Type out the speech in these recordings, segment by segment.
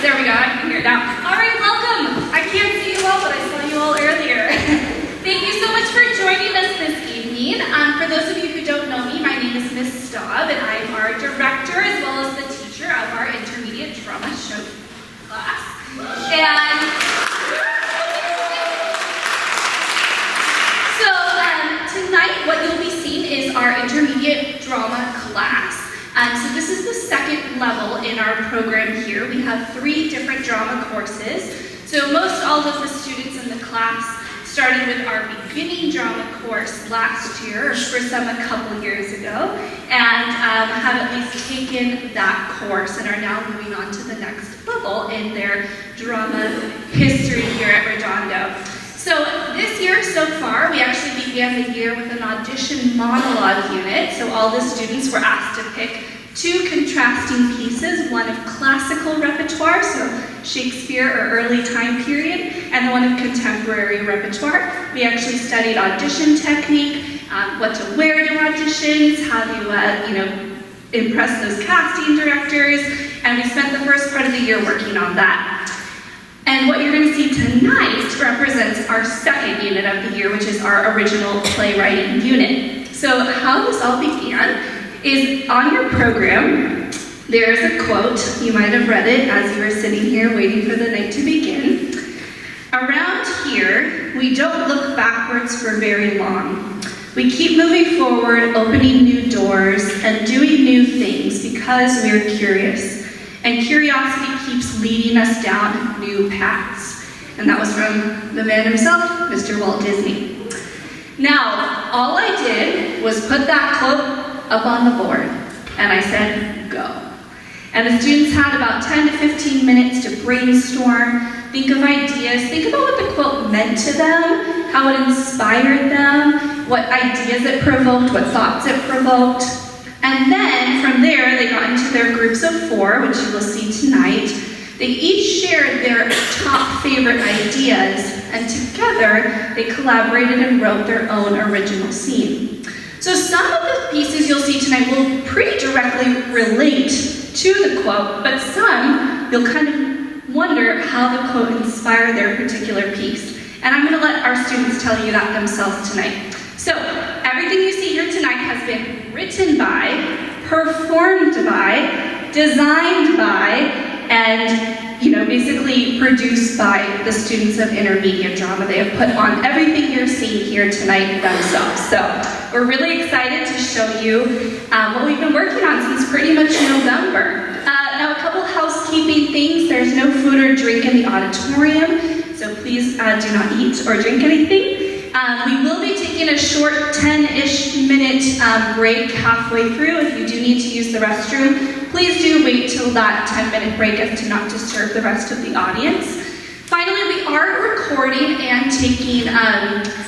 There we go, I can hear it now. All right, welcome. I can't see you all, but I saw you all earlier. Thank you so much for joining us this evening. For those of you who don't know me, my name is Miss Staub, and I'm our director as well as the teacher of our intermediate drama show class. And so tonight, what you'll be seeing is our intermediate drama class. So this is the second level in our program here. We have 3 different drama courses. So most all of the students in the class started with our beginning drama course last year, or for some a couple years ago, and have at least taken that course and are now moving on to the next level in their drama history here at Redondo. So this year so far, we actually began the year with an audition monologue unit. So all the students were asked to pick 2 contrasting pieces, one of classical repertoire, so Shakespeare or early time period, and one of contemporary repertoire. We actually studied audition technique, what to wear to auditions, how to impress those casting directors, and we spent the first part of the year working on that. And what you're going to see tonight represents our second unit of the year, which is our original playwriting unit. So how this all began is on your program, there is a quote. You might have read it as you were sitting here waiting for the night to begin. Around here, we don't look backwards for very long. We keep moving forward, opening new doors, and doing new things because we're curious. And curiosity keeps leading us down new paths. And that was from the man himself, Mr. Walt Disney. Now, all I did was put that quote up on the board, and I said, go. And the students had about 10 to 15 minutes to brainstorm, think of ideas, think about what the quote meant to them, how it inspired them, what ideas it provoked, what thoughts it provoked. And then, from there, they got into their groups of 4, which you will see tonight. They each shared their top favorite ideas, and together, they collaborated and wrote their own original scene. So some of the pieces you'll see tonight will pretty directly relate to the quote, but some, you'll kind of wonder how the quote inspired their particular piece. And I'm going to let our students tell you that themselves tonight. So, everything you see here tonight has been written by, performed by, designed by, and basically produced by the students of intermediate drama. They have put on everything you're seeing here tonight themselves. So, we're really excited to show you what we've been working on since pretty much November. Now, a couple housekeeping things. There's no food or drink in the auditorium, so please do not eat or drink anything. We will be taking a short 10-ish minute break halfway through. If you do need to use the restroom, please do wait till that 10-minute break as to not disturb the rest of the audience. Finally, we are recording and taking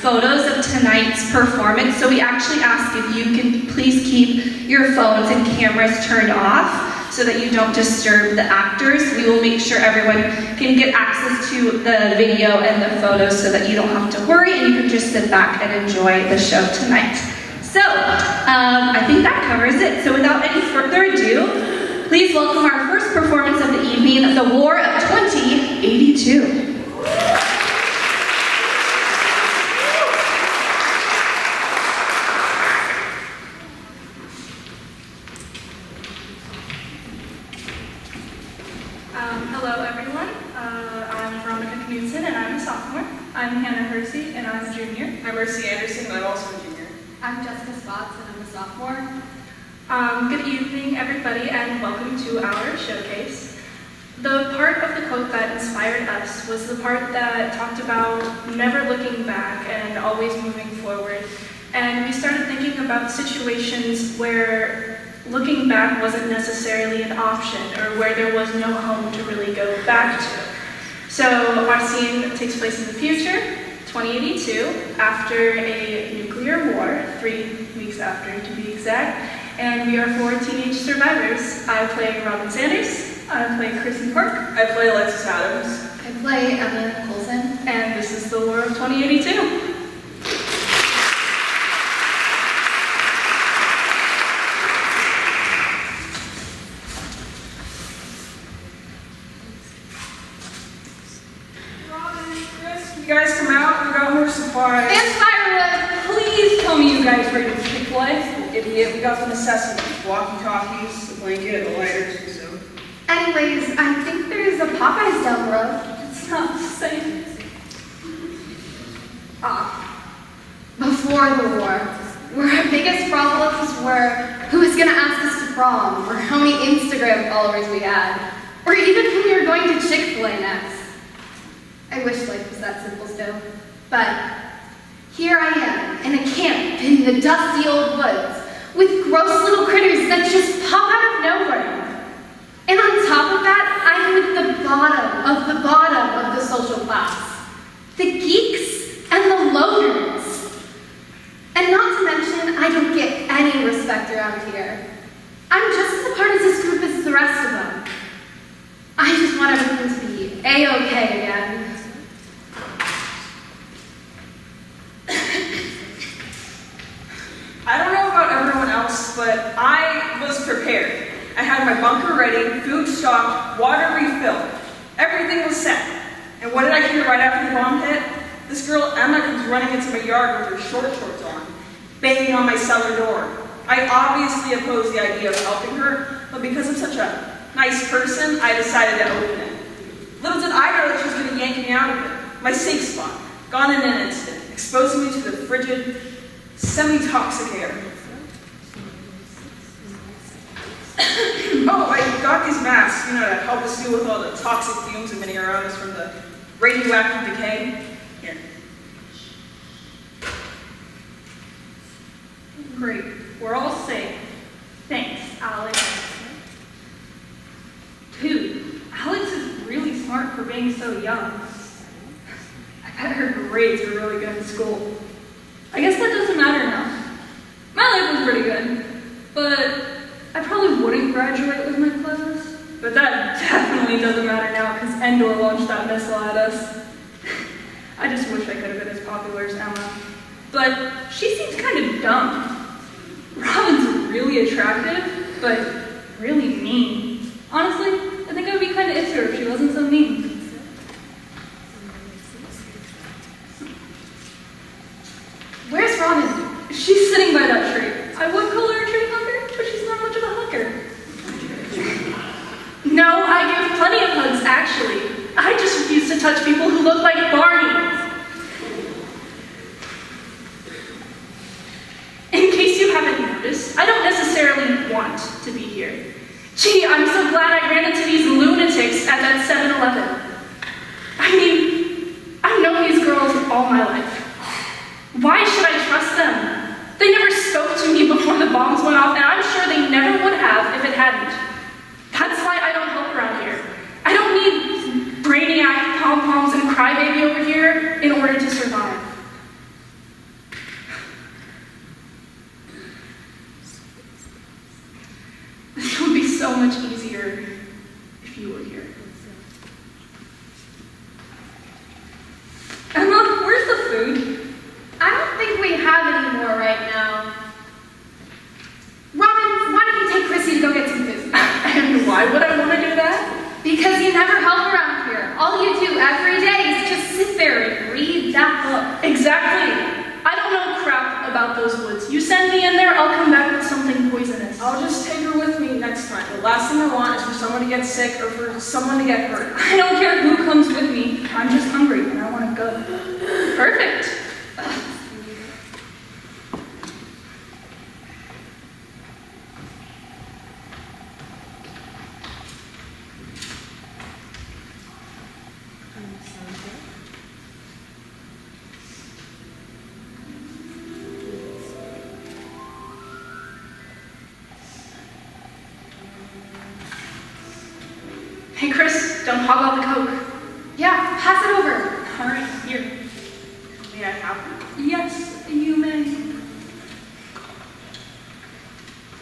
photos of tonight's performance, so we actually ask if you can please keep your phones and cameras turned off so that you don't disturb the actors. We will make sure everyone can get access to the video and the photos so that you don't have to worry and you can just sit back and enjoy the show tonight. So, I think that covers it. So without any further ado, please welcome our first performance of the evening, The War of 2082. Hello everyone, I'm Veronica Knudsen and I'm a sophomore. I'm Hannah Hersey and I'm a junior. I'm Mercy Anderson and I'm also a junior. I'm Jessica Spots and I'm a sophomore. Good evening everybody and welcome to our showcase. The part of the quote that inspired us was the part that talked about never looking back and always moving forward. And we started thinking about situations where looking back wasn't necessarily an option or where there was no home to really go back to. So our scene takes place in the future, 2082, after a nuclear war, 3 weeks after to be exact, and we are 4 teenage survivors. I play Robin Sanders, I play Kristen Cork, I play Alexis Adams. I play Emily Colson. and this is the War of 2082. You guys come out, we got more supplies. And firewood! Please tell me you guys ready to Chick-fil-A? Idiot, we got the necessities. Walkie-talkies, a blanket, a lighter, some soap. Anyways, I think there's a Popeyes down the road. It's not the same. Before the war, where our biggest problems were who was gonna ask us to prom, or how many Instagram followers we had, or even who we were going to Chick-fil-A next. I wish life was that simple still, but here I am in a camp in the dusty old woods with gross little critters that just pop out of nowhere. And on top of that, I'm with the bottom of the social class. The geeks and the loners. And not to mention, I don't get any respect around here. I'm just as a part of this group as the rest of them. I just want everything to be A-okay again. I don't know about everyone else, but I was prepared. I had my bunker ready, food stocked, water refilled. Everything was set. And what did I hear right after the bomb hit? This girl, Emma, comes running into my yard with her shorts on, banging on my cellar door. I obviously opposed the idea of helping her, but because I'm such a nice person, I decided to open it. Little did I know that she was going to yank me out of it. My safe spot, gone in an instant, exposing me to the frigid, semi-toxic air. Oh, I got these masks, to help us deal with all the toxic fumes emitting around us from the radioactive decay. Here. Great. We're all safe. Thanks, Alex. Dude, Alex is really smart for being so young. I bet her grades are really good in school. I guess that doesn't matter now. My life was pretty good, but I probably wouldn't graduate with my class. But that definitely doesn't matter now because Endor launched that missile at us. I just wish I could have been as popular as Emma. But she seems kind of dumb. Robin's really attractive, but really mean. Honestly, I think I'd be kind of into her if she wasn't so mean. Where's Robin? She's sitting by that tree. I would call her a tree hugger, but she's not much of a hugger. No, I give plenty of hugs, actually. I just refuse to touch people who look like Barney. In case you haven't noticed, I don't necessarily want to be here. Gee, I'm so glad I ran into these lunatics at that 7-Eleven. I mean, I've known these girls all my life. Why should I trust them? They never spoke to me before the bombs went off, and I'm sure they never would have if it hadn't. That's why I don't help around here. I don't need brainiac, pom-poms, and crybaby over here in order to survive. This would be so much easier if you were here. Emma, where's the food? I don't think we have any more right now. Robin, why don't you take Chrissy to go get some food? And why would I want to do that? Because you never help around here. All you do every day is just sit there and read that book. Exactly. I don't know crap about those woods. You send me in there, I'll come back with something poisonous. I'll just take her with me next time. The last thing I want is for someone to get sick or for someone to get hurt. I don't care who comes with me. I'm just hungry and I want to go. Perfect. Hey, Chris, don't hog all the Coke. Yeah, pass it over. All right, here. May I have her? Yes, you may.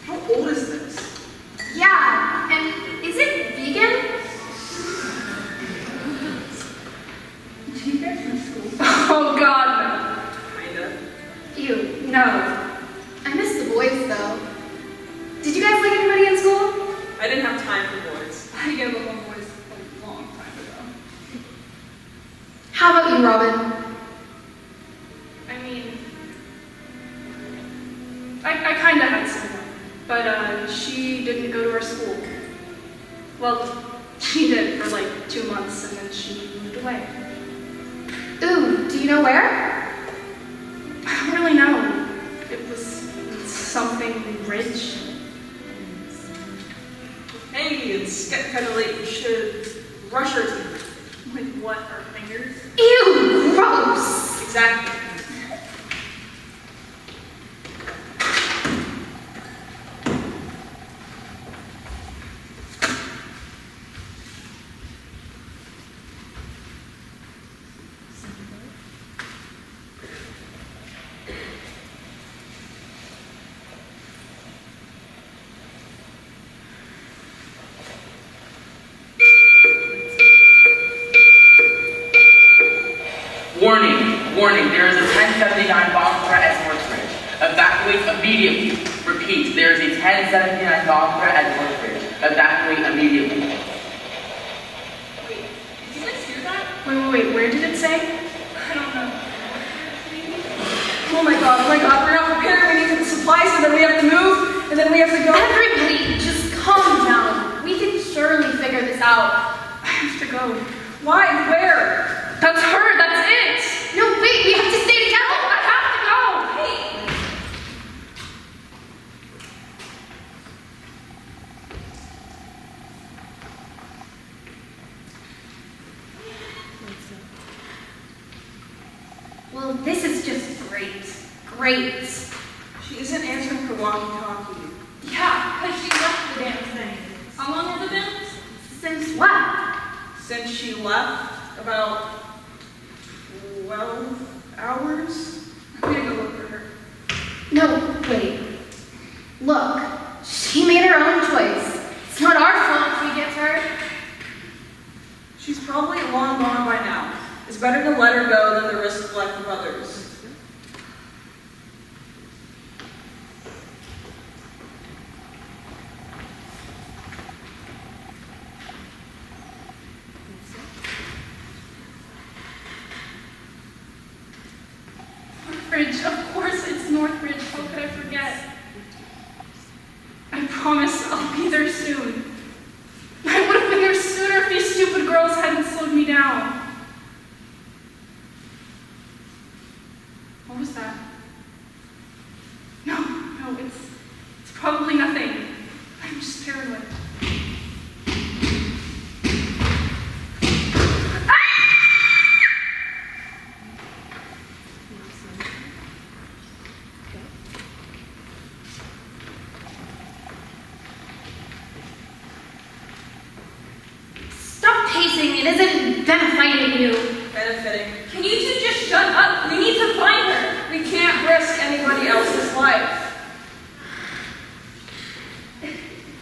How old is this? Yeah, and is it vegan? Do you guys miss school? Oh, God, Kinda. Ew. no. I miss the boys, though. Did you guys like anybody in school? I didn't have time for boys. I gave up on boys a long time ago. How about you, Robin? Well, she did for like 2 months and then she moved away. Ooh, do you know where? I don't really know. It was something rich. Hey, it's getting kind of late. We should brush our teeth. With what, our fingers? Ew, gross! Exactly. Warning, warning, there is a 1079 bomb threat at Northridge. Evacuate immediately. Repeat, there is a 1079 bomb threat at Northridge. Evacuate immediately. Wait, did you guys hear that? Wait, where did it say? I don't know. Oh my god, we're not prepared. We need the supplies and then we have to move and then we have to go. Everybody, just calm down. We can surely figure this out. I have to go. Why and where? That's her, that's it! No, wait, we have to stay together. I have to go! Hey! Well, this is just great. Great. She isn't answering her walkie-talkie. Yeah, because she left the damn thing. How long has it been? Since what? Since she left, about 12 hours? I'm gonna go look for her. No, wait. Look, she made her own choice. It's not our fault if we get hurt. She's probably long gone by now. It's better to let her go than the risk of life of others. Northridge, of course it's Northridge. How could I forget? I promise I'll be there soon. I would have been there sooner if these stupid girls hadn't slowed me down. What was that? No, it's probably nothing. I'm just paranoid. Stop pacing. It isn't benefiting you. Benefiting. Can you two just shut up? We need to find her. We can't risk anybody else's life.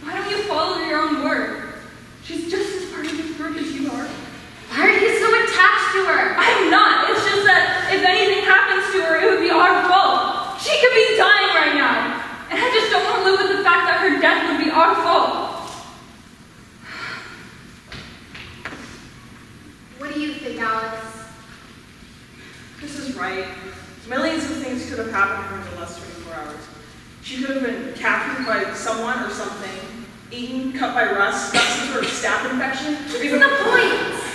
Why don't you follow your own word? She's just as part of this group as you are. Why are you so attached to her? I'm not. It's just that if anything happens to her, it would be our fault. She could be dying right now. And I just don't want to live with the fact that her death would be our fault. What do you think, Alex? This is right. Millions of things could have happened to her in the last 24 hours. She could have been captured by someone or something, eaten, cut by rust, got some sort of staph infection. Or even the point?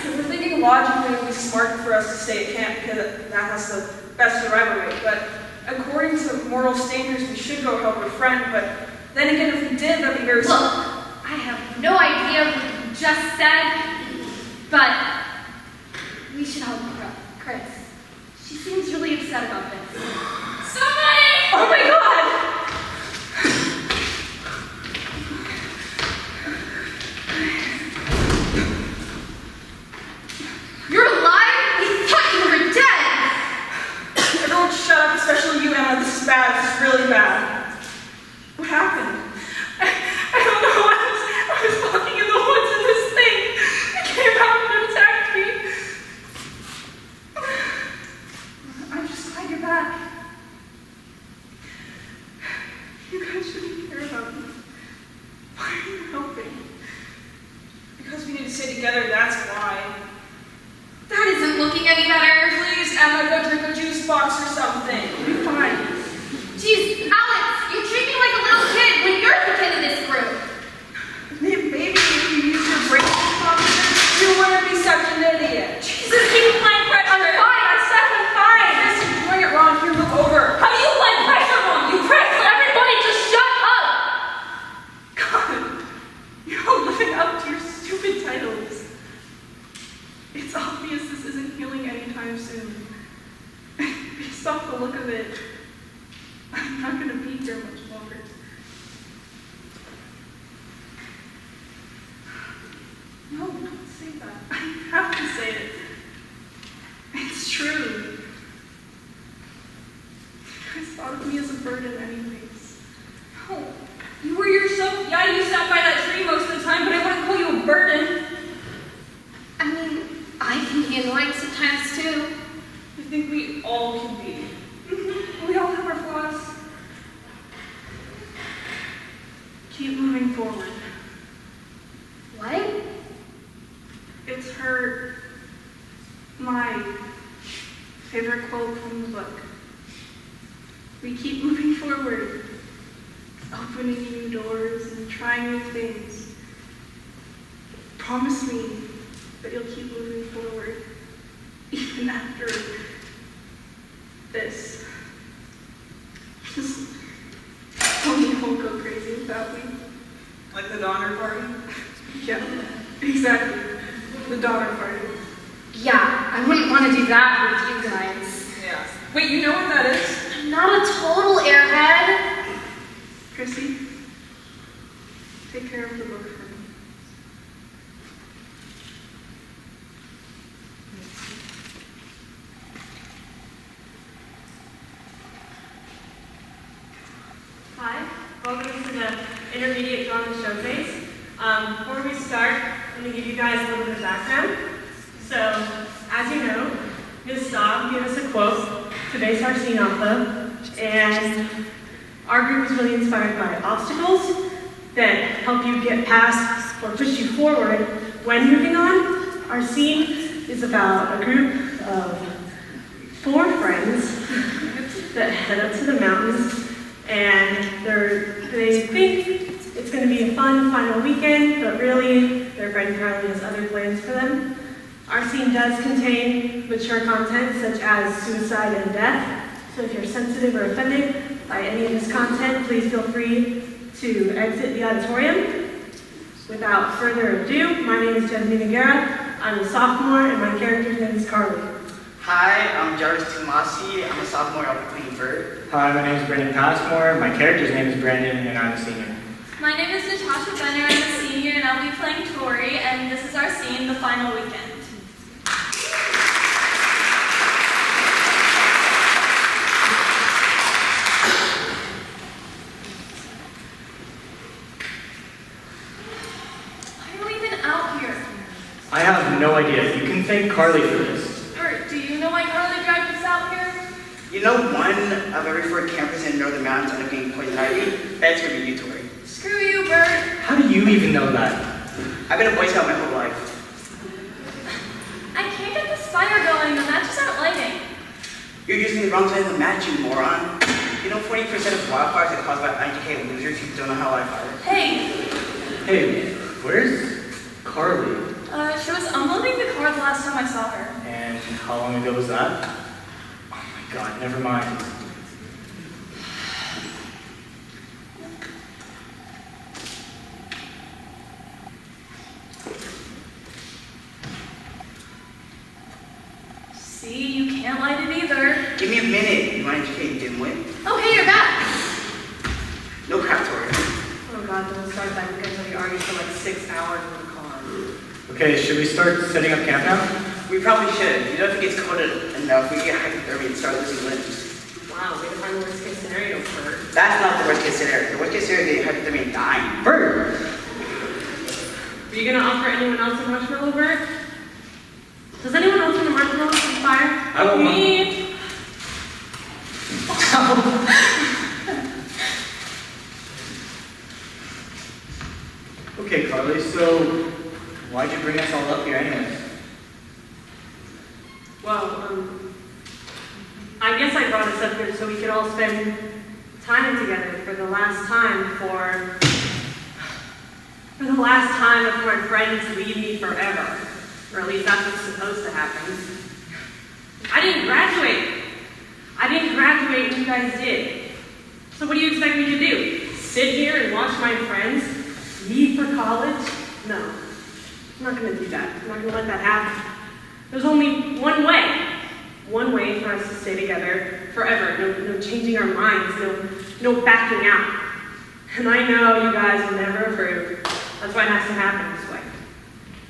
If we're thinking logically, it would be smart for us to stay at camp because that has the best survival rate. But according to moral standards, we should go help her friend. But then again, if we did, that'd be very Look, I have no idea what you just said, but we should help her, Chris. She seems really upset about this. Somebody! Oh my god! You're alive? We thought you were dead! Everyone shut up, especially you, Emma. This is bad. This is really bad. What happened? I don't know. I was walking in the woods and this thing came out and attacked me. I'm just glad you're back. You guys shouldn't care about me. Why are you helping? Because we need to stay together, that's why. That isn't looking any better. Please, Emma, go drink a juice box or something. You're fine. Jeez, Alex, you treat me like a little kid when you're the kid in this group. Maybe if you use your the look of it, I'm not gonna be here much longer. No, don't say that. I have to say it. It's true. You guys thought of me as a burden anyways. Oh, you were yourself. Yeah, you sat by that tree most of the time, but I wouldn't call you a burden. I mean, I can be annoying sometimes too. I think we all can be. We all have our flaws. Keep moving forward. What? It's my favorite quote from the book. We keep moving forward, opening new doors and trying new things. Promise me that you'll keep moving forward, even after this. Just tell me you won't go crazy without me. Like the Donner Party? Yeah, exactly. The daughter party. Yeah, I wouldn't want to do that with you guys. Yeah. Wait, you know what that is? I'm not a total airhead. Chrissy, take care of the book for me. Hi, welcome to the Intermediate Drama Showcase. Before we start, I'm going to give you guys a little bit of background. So, as you know, Ms. Staub gave us a quote to base our scene off of, and our group is really inspired by obstacles that help you get past or push you forward when moving on. Our scene is about a group of 4 friends that head up to the mountains, and they think it's going to be a fun final weekend, but really their friend Carly has other plans for them. Our scene does contain mature content such as suicide and death, so if you're sensitive or offended by any of this content, please feel free to exit the auditorium. Without further ado, my name is Jasmine Guerra. I'm a sophomore, and my character's name is Carly. Hi, I'm Jarvis Tomasi. I'm a sophomore. I'll be playing Bert. Hi, my name is Brendan Passmore. My character's name is Brandon, and I'm a senior. My name is Natasha Benner. I'm a senior, and I'll be playing Tori. And this is our scene, the final weekend. Why are we even out here? I have no idea. You can thank Carly for this. Bert, do you know why Carly dragged us out here? You know, one of every 4 campers in Northern Mountains end up getting poison ivy? That's gonna be you, Tori. Screw you, Bert. How do you even know that? I've been a Boy Scout my whole life. I can't get this fire going. The matches aren't lighting. You're using the wrong side of the match, you moron. You know 40% of wildfires are caused by IGK losers who don't know how I fire. Hey, Hey, where's Carly? she was unloading the car the last time I saw her. And how long ago was that? Oh my god, never mind. See, you can't light it either. Give me a minute, you IGK dimwit. Oh, hey, you're back. No crap, Tori. Oh God, don't start that because we argued for like 6 hours in the car. Okay, should we start setting up camp now? We probably should. You know, if it gets cold enough, we get hypothermia and start losing limbs. Wow, way to find the worst case scenario for. That's not the worst case scenario. The worst case scenario is getting hypothermia and dying. Bert! Are you gonna offer anyone else a marshmallow, Bert? Does anyone else want a marshmallow from the fire? I want one. Me. Okay, Carly, so why'd you bring us all up here anyways? Well, I guess I brought us up here so we could all spend time together for the last time before my friends leave me forever. Or at least that's what's supposed to happen. I didn't graduate. And you guys did. So what do you expect me to do? Sit here and watch my friends leave for college? No, I'm not gonna do that. I'm not gonna let that happen. There's only one way. one way for us to stay together forever. No changing our minds, no backing out. And I know you guys will never approve. That's why it has to happen this way.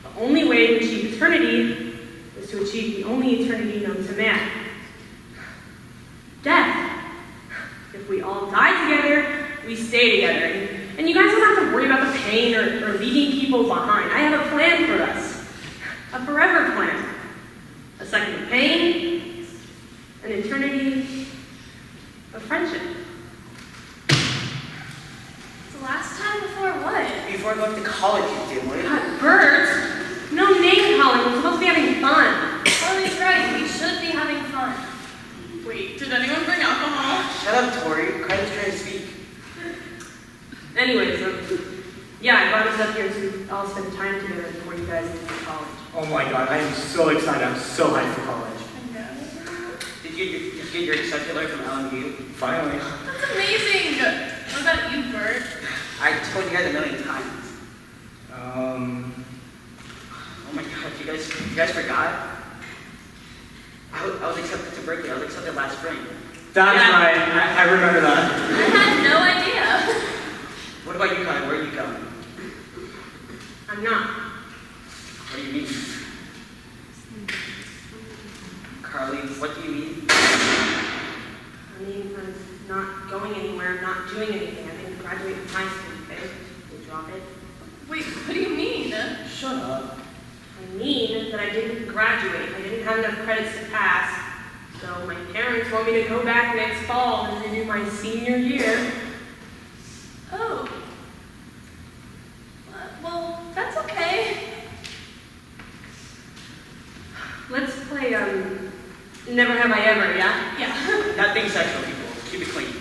The only way to achieve eternity is to achieve the only eternity known to man. Death. If we all die together, we stay together. And you guys don't have to worry about the pain or leaving people behind. I have a plan for us. A forever plan. A second of pain, an eternity of friendship. The last time before what? Before going to college, you dimwit. God, Bert! No name calling, we're supposed to be having fun. Chloe's right, we should be having fun. Wait, did anyone bring alcohol? Shut up, Tori. Carly's trying to speak. Anyways, yeah, I brought us up here to all spend time together before you guys leave for college. Oh my god, I am so excited. I'm so hyped for college. Did you get your accepted letter from LMU? Finally. That's amazing! What about you, Bert? I told you guys a million times. Oh my god, you guys forgot? I was accepted to Berkeley. I was accepted last spring. That's right. I remember that. I had no idea. What about you, Carly? Where are you going? I'm not. What do you mean? Carly, what do you mean? I mean, I'm not going anywhere, I'm not doing anything. I didn't graduate from high school, okay? We'll drop it. Wait, what do you mean? Shut up. I mean that I didn't graduate. I didn't have enough credits to pass. So my parents want me to go back next fall and renew my senior year. Oh. Well, that's okay. Let's play, Never Have I Ever, yeah? Yeah. Nothing sexual, people. Keep it clean.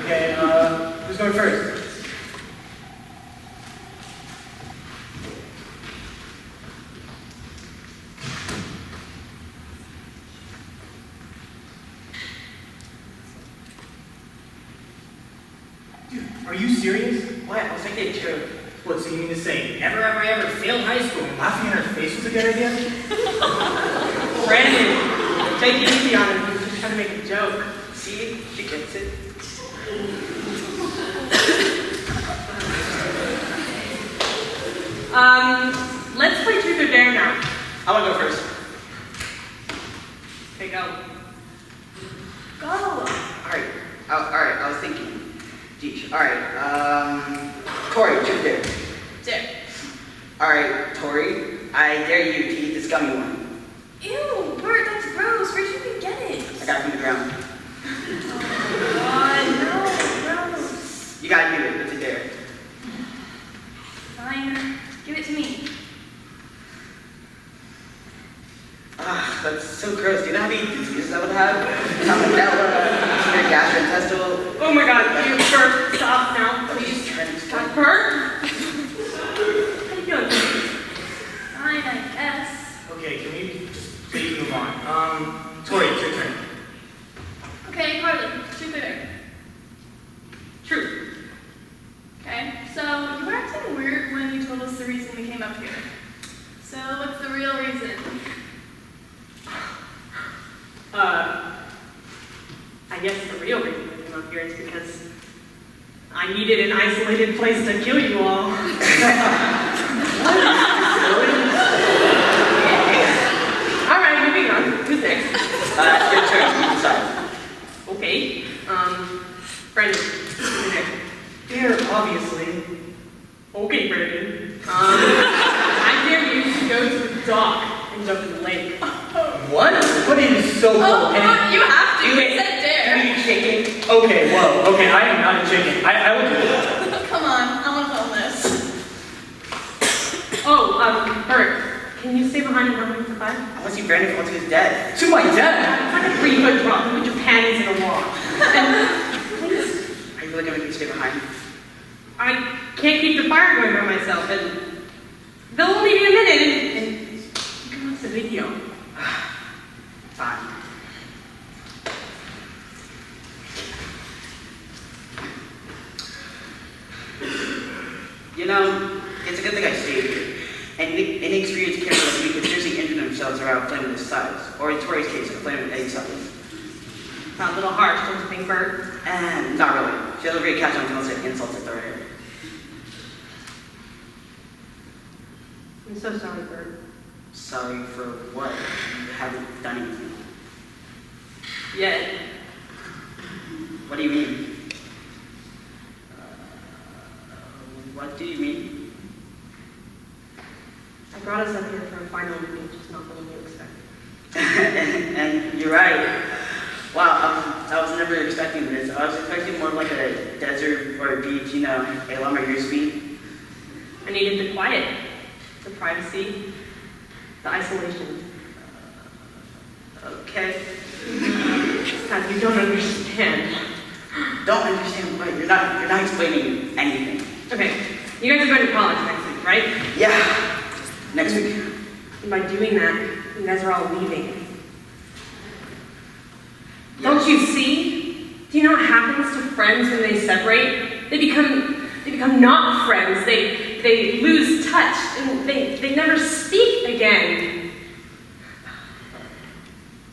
Okay, who's going first? Dude, are you serious? What? I was thinking too. What, so you mean to say, never have I ever failed high school and laughing in her face was a good idea? Brandon, take it easy on him. He's just trying to make a joke. See? She gets it. Let's play Truth or Dare now. I want to go first. Okay, go. Go. Alright. I was thinking. Geesh. Alright. Tori, truth or dare. Dare. Alright, Tori. I dare you to eat this gummy one. Ew, Bert, that's gross. Where'd you even get it? I got it from the ground. Oh, no, gross. You gotta give it. It's a dare. Fine. Give it to me. Ah, that's so gross. Do you know how many diseases I would have? Something that would your gastrointestinal. Oh my god, you Bert, stop now, please. Stop, Bert. How you doing? Fine, I guess. Okay, can we just please move on? Tori, it's your turn. Okay, Carly, truth or dare? True. Okay, so you were acting weird when you told us the reason we came up here. So what's the real reason? I guess the real reason I came up here is because I needed an isolated place to kill you all. Alright, moving on. Who's next? Your turn. You decide. Okay. Brendan. Who's next? Dare, obviously. Okay, Brendan. I dare you to go to the dock and jump in the lake. What? What is so cool? Oh, And- you have to. Do You it. said dare. Do you chicken? Okay, whoa. Okay, I am not a chicken. I will do it. Come on, I want to film this. Oh, Bert, can you stay behind and help me for 5? I want to see Brandon fall to his death. To my death? It's like a 3-foot drop. You put your panties in a wall. Please. Are you really going to make me stay behind? I can't keep the fire going by myself, and they'll only be a minute, and you can watch the video. Fine. You know, it's a good thing I stayed here. An inexperienced kid like me could seriously injure themselves around flaming their sides, or in Tori's case, a flaming egg size. Sounds a little harsh, don't you think, Bert? And not really. She has a great catch on to say insults at her hair. I'm so sorry, Bert. Sorry for what? You haven't done anything. Yet. What do you mean? What do you mean? I brought us up here for a final meeting, which is not the one you expected. and you're right. Wow, I was never expecting this. I was expecting more of like a desert or a beach, you know, a lot more your speed. I needed the quiet, the privacy, the isolation. Okay. Because you don't understand. Don't understand what? You're not explaining anything. Okay, you guys are going to college next week, right? Yeah. Next week. And by doing that, you guys are all leaving. Don't you see? Do you know what happens to friends when they separate? They become not friends. They lose touch and they never speak again.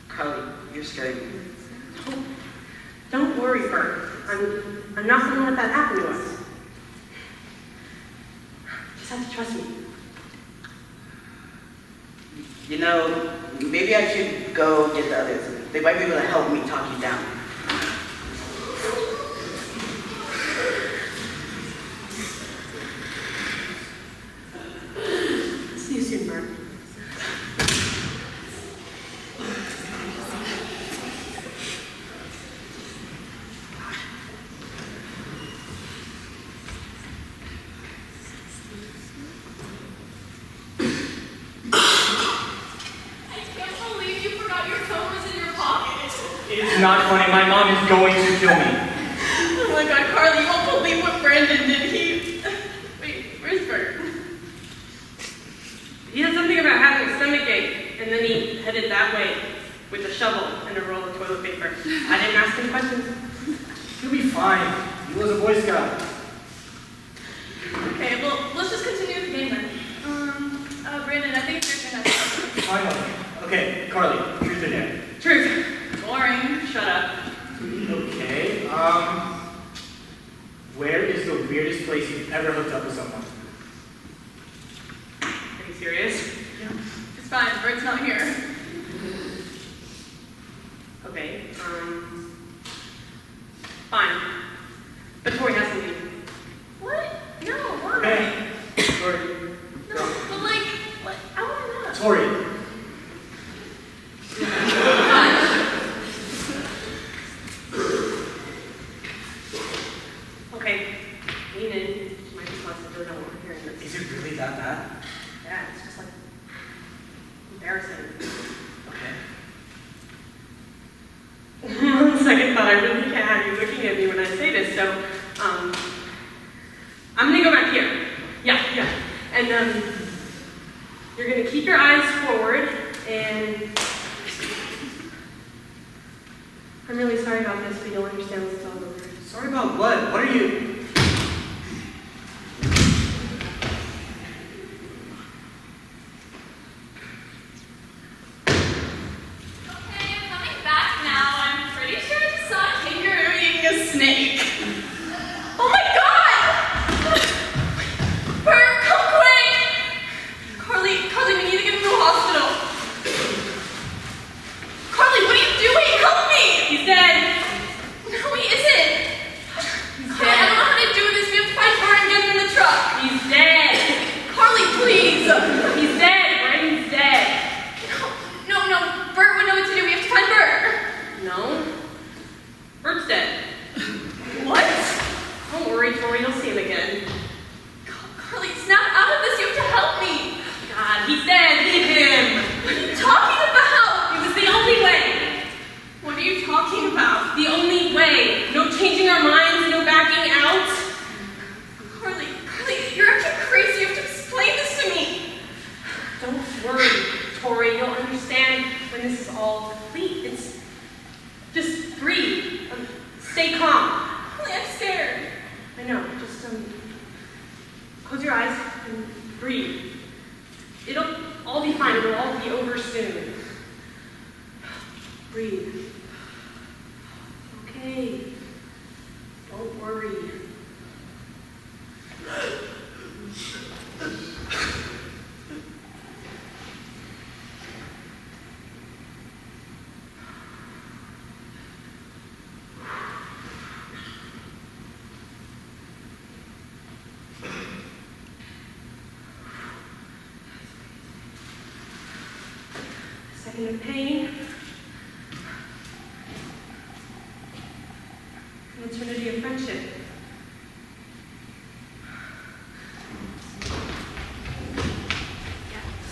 Carly, you're scaring me. Don't worry, Bert. I'm not going to let that happen to us. You just have to trust me. You know, maybe I should go get the others. They might be able to help me talk you down. See you soon, Bert. It's not funny. My mom is going to kill me. Oh my God, Carly, you won't believe what Brandon did. Wait, where's Bert? He had something about having a stomach ache, and then he headed that way with a shovel and a roll of toilet paper. I didn't ask him questions. You'll be fine. You was a Boy Scout. Okay, well, let's just continue the game then. Brandon, I think you're gonna. Finally. Okay, Carly, truth or dare? Truth. Boring. Shut up. Okay, where is the weirdest place you've ever hooked up with someone? Are you serious? It's fine, Bert's not here. Okay, fine. But Tori has to leave. What? No, why? Okay, Tori, No, but like, what? I wanna know. Tori, Okay, lean in. She might be positive or don't want to hear this. is it really that bad? Yeah, it's just like embarrassing. Okay. On second thought, I really can't have you looking at me when I say this, so, I'm gonna go back here. Yeah. And, you're gonna keep your eyes forward, and I'm really sorry about this, but you'll understand when it's all over. Sorry about what? What are you? Okay, I'm coming back now. I'm pretty sure I just saw a kangaroo eating a snake. Oh my God! Bert, come quick! Carly, we need to get him to the hospital. Carly, what are you doing? Help me! He's dead! No, he isn't. He's Carly, I don't dead! know how to do this. We have to find Bert and get him in the truck. He's dead! Carly, please. He's dead! Braden's dead! No, Bert would know what to do. We have to find Bert. No? Bert's dead. What? Don't worry, Tori, you'll see him again. Carly, snap out of this. You have to help me. God, he's dead! Leave him! What are you talking about? It was the only way! What are you talking about? The only way! No changing our minds, no backing out! Carly, you're acting crazy. You have to explain this to me. Don't worry, Tori, you'll understand when this is all complete. It's just breathe. Stay calm. Carly, I'm scared. I know, just close your eyes and breathe. It'll all be fine. It'll all be over soon. Breathe. Okay. Don't worry. Second of pain. An eternity of friendship.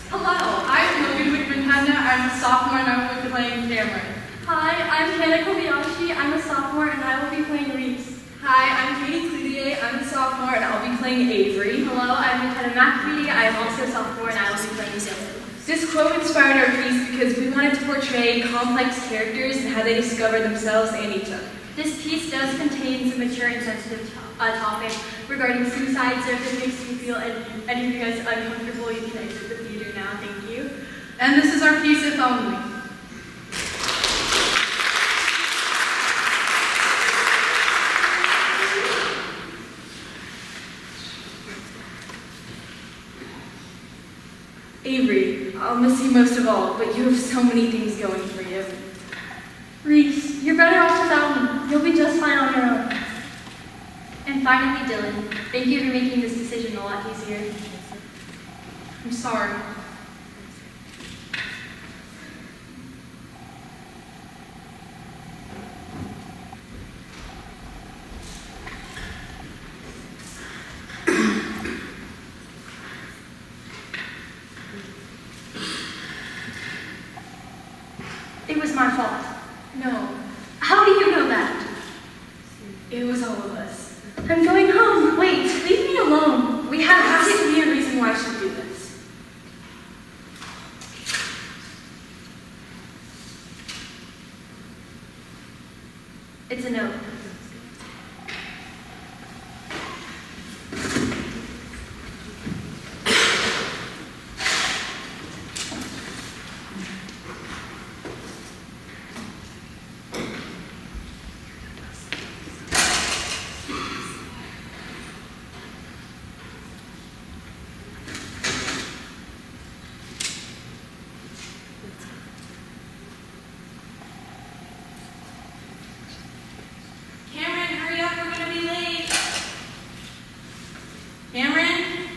Hello, I'm Logan Wickman-Hanna. I'm a sophomore and I will be playing Cameron. Hi, I'm Hannah Kobayashi. I'm a sophomore and I will be playing Reese. Hi, I'm Katie Cloutier. I'm a sophomore and I'll be playing Avery. Hello, I'm Lieutenant McAfee. I am also a sophomore and I will be playing Dylan. This quote inspired our piece because we wanted to portray complex characters and how they discover themselves and each other. This piece does contain some mature and sensitive topics regarding suicide, so if it makes you feel any of you guys uncomfortable, you can exit the theater now. Thank you. And this is our piece, If Only. Avery, I'll miss you most of all, but you have so many things going for you. Reese, you're better off without me. You'll be just fine on your own. And finally, Dylan, thank you for making this decision a lot easier. I'm sorry. It was my fault. No, How do you know that? it was all of us. I'm going home. Wait, leave me alone. There has to be a reason why I should do this. It's a note. Cameron, hurry up, we're gonna be late. Cameron?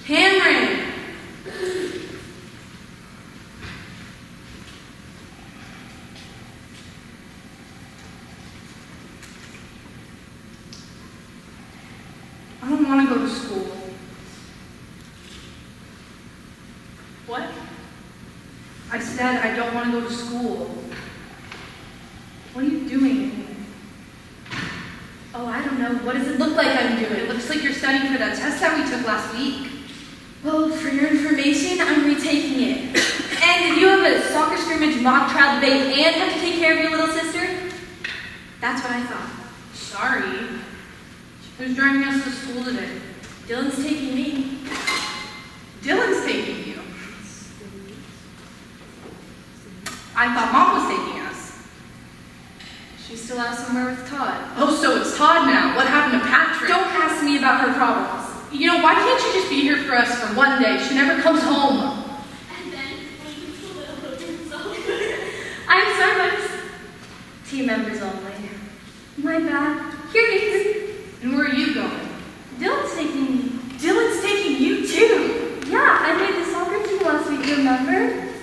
Cameron! I don't want to go to school. What? I said I don't want to go to school. What are you doing? Oh, I don't know. What does it look like I'm It doing? looks like you're studying for that test that we took last week. Well, for your information, I'm retaking it. And did you have a soccer scrimmage, mock trial debate, and have to take care of your little sister? That's what I thought. Sorry. Who's driving us to school today? Dylan's taking me. Dylan's taking you. I thought Mom was taking us. She's still out somewhere with Todd. Oh, so it's Todd now. What happened to Patrick? Don't ask me about her problems. You know, why can't you just be here for us for one day? She never comes home. And then when you feel a little himself. I'm sorry, but team members only. My bad. Here it is. And where are you going? Dylan's taking me. Dylan's taking you too. Yeah, I made the soccer team last week, remember?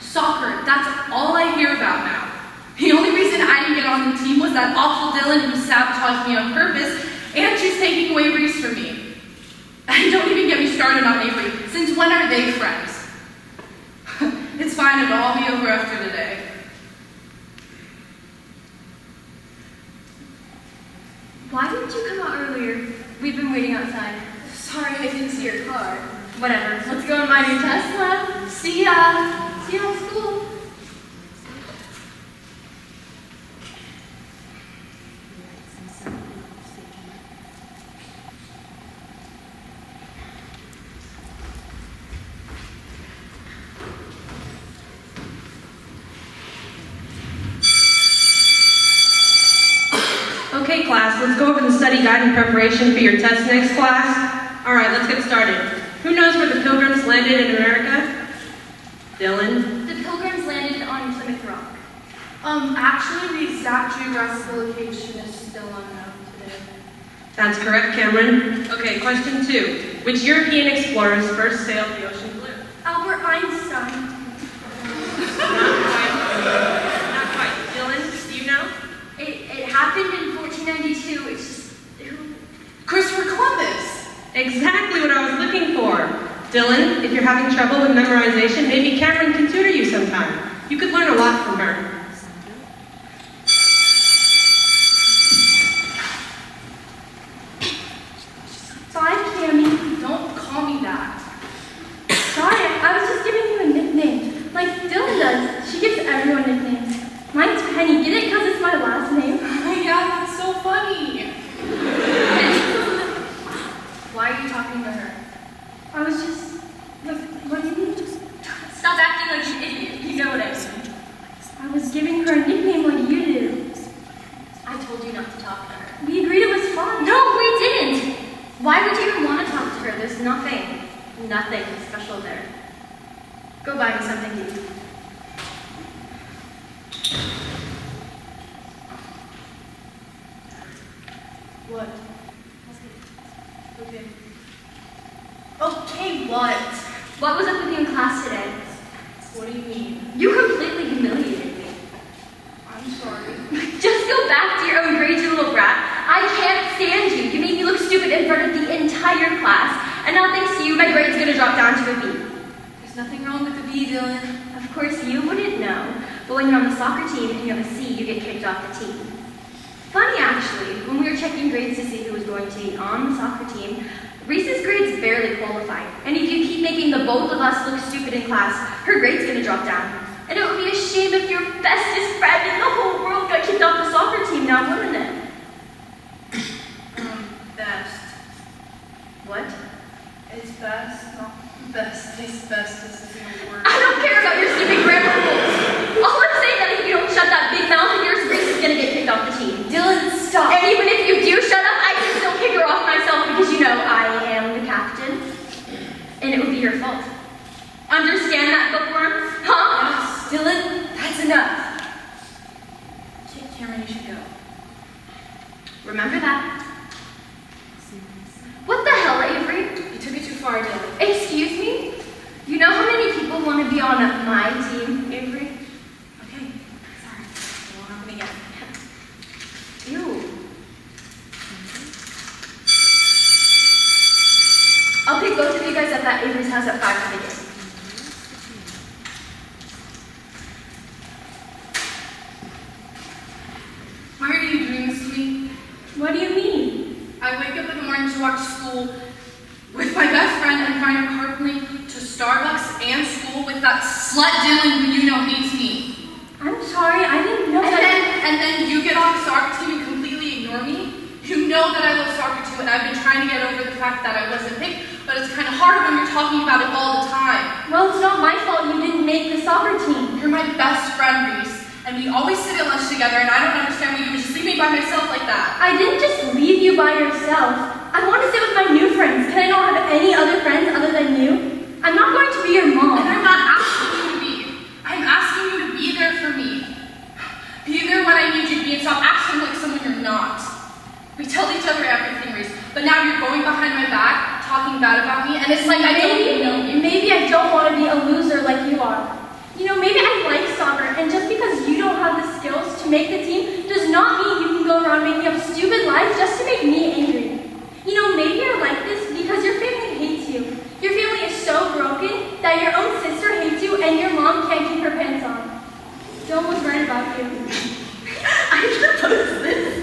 Soccer. That's all I hear about now. The only reason I didn't get on the team was that awful Dylan who sabotaged me on purpose, and she's taking away Reese from me. And don't even get me started on Avery. Since when are they friends? It's fine, it'll all be over after today. Why didn't you come out earlier? We've been waiting outside. Sorry, I didn't see your car. Whatever. Let's go in my new test lab. See ya. See you at school. class, let's go over the study guide in preparation for your test next class. All right, let's get started. Who knows where the Pilgrims landed in America? Dylan? The Pilgrims landed on Plymouth Rock. Actually, the exact geographical location is still unknown today. That's correct, Cameron. Okay, question 2. Which European explorers first sailed the ocean blue? Albert Einstein. Not quite. Dylan, do you know? It happened in 1492. It's just who? Christopher Columbus! Exactly what I was looking for. Dylan, if you're having trouble with memorization, maybe Cameron can tutor you sometime. You could learn a lot from her. Bye, Cammy. Don't call me that. Sorry, I was just giving you a nickname. Like Dylan does. She gives everyone nicknames. Mine's Penny. Get it? Because it's my last name. Yeah, that's so funny. Why are you talking to her? I was just... What do you mean? Stop acting like an idiot. You know what I mean. I was giving her a nickname like you do. I told you not to talk to her. We agreed it was fun. No, we didn't. Why would you even want to talk to her? There's nothing special there. Go buy me something to eat. What? Okay. Okay, what? What was up with you in class today? What do you mean? You completely humiliated me. I'm sorry. Just go back to your own grade, you little brat. I can't stand you. You made me look stupid in front of the entire class. And now thanks to you, my grade's gonna drop down to a B. There's nothing wrong with the B, Dylan. Of course, you wouldn't know. But when you're on the soccer team and you have a C, you get kicked off the team. Funny, actually, when we were checking grades to see who was going to be on the soccer team, Reese's grades barely qualified. And if you keep making the both of us look stupid in class, her grade's gonna drop down. And it would be a shame if your bestest friend in the whole world got kicked off the soccer team now, wouldn't it? Best. What? It's best, not best. This bestest isn't a word. I don't care about your stupid grammar rules. All I'm saying is that if you don't shut that big mouth of yours, Reese is gonna get kicked off the team. Dylan, stop. And even if you do shut up, I can still kick her off myself because you know I am the captain. And it would be your fault. Understand that, bookworm? Huh? Yes, Dylan, that's enough. Cameron, you should go. Remember that. What the hell, Avery? You took it too far, Dylan. Excuse me? You know how many people want to be on my team, Avery? Okay, sorry. It won't happen again. Ew. I'll pick both of you guys up at Avery's house at 5 for the game. Why are you doing this to me? What do you mean? I wake up in the morning to walk to school with my best friend and find her carpooling to Starbucks and school with that slut Dylan who you know hates me. I'm sorry, I didn't know And that. then you get on the soccer team and completely ignore me. You know that I love soccer too, and I've been trying to get over the fact that I wasn't picked, but it's kind of hard when you're talking about it all the time. Well, it's not my fault you didn't make the soccer team. You're my best friend, Reese, and we always sit at lunch together, and I don't understand why you would just leave me by myself like that. I didn't just leave you by yourself. I want to sit with my new friends. Can I not have any other friends other than you? I'm not going to be your mom. And I'm not asking you to be. I'm asking you to be there for me. Be there when I need you to be, and stop acting like someone you're not. We tell each other everything, Reese, but now you're going behind my back, talking bad about me, and it's like I don't even know you. Maybe I don't want to be a loser like you are. You know, maybe I like soccer, and just because you don't have the skills to make the team does not mean you can go around making up stupid lies just to make me angry. You know, maybe you're like this because your family hates you. Your family is so broken that your own sister hates you and your mom can't keep her pants on. Dylan was right about you. I proposed this.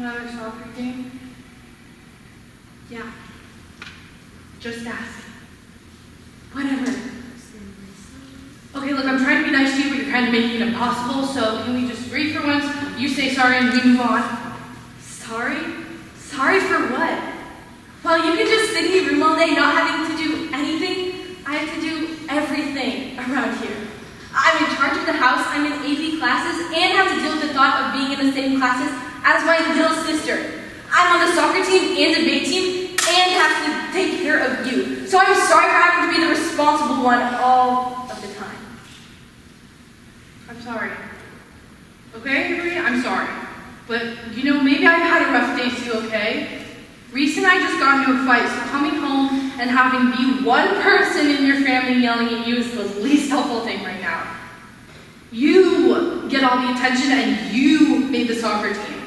Another soccer game? Yeah. Just ask. Whatever. Okay, look, I'm trying to be nice to you, but you're kind of making it impossible, so can we just agree for once? You say sorry and we move on. Sorry? Sorry for what? Well, you can just sit in your room all day not having to do anything. I have to do everything around here. I'm in charge of the house, I'm in AP classes, and have to deal with the thought of being in the same classes as my little sister. I'm on the soccer team and debate team, and have to take care of you. So I'm sorry for having to be the responsible one all of the time. I'm sorry. Okay, Avery, I'm sorry. But, you know, maybe I've had a rough day too, okay? Reese and I just got into a fight, so coming home and having be one person in your family yelling at you is the least helpful thing right now. You get all the attention and you made the soccer team.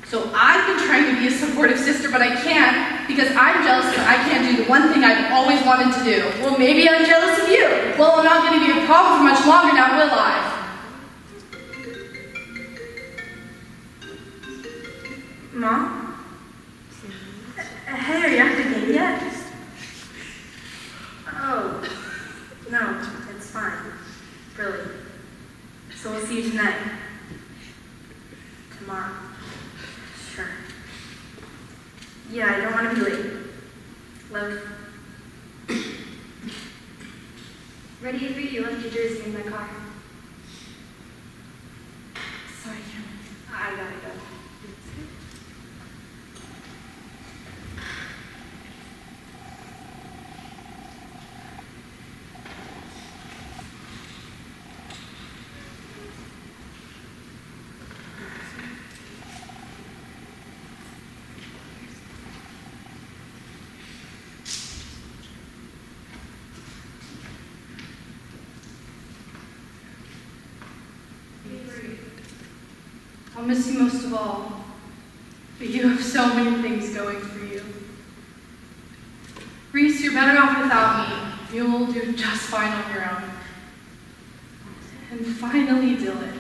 So I've been trying to be a supportive sister, but I can't because I'm jealous that I can't do the one thing I've always wanted to do. Well, maybe I'm jealous of you. Well, I'm not going to be a problem for much longer now, will I? Mom? Hey, are you at the game yet? Oh, no, it's fine. Really. So we'll see you tonight. Tomorrow. Sure. Yeah, I don't want to be late. Love. Ready, Avery? You left your jersey in my car. Sorry, Cameron. I gotta go. I'll miss you most of all, but you have so many things going for you. Reese, you're better off without me. You'll do just fine on your own. And finally, Dylan,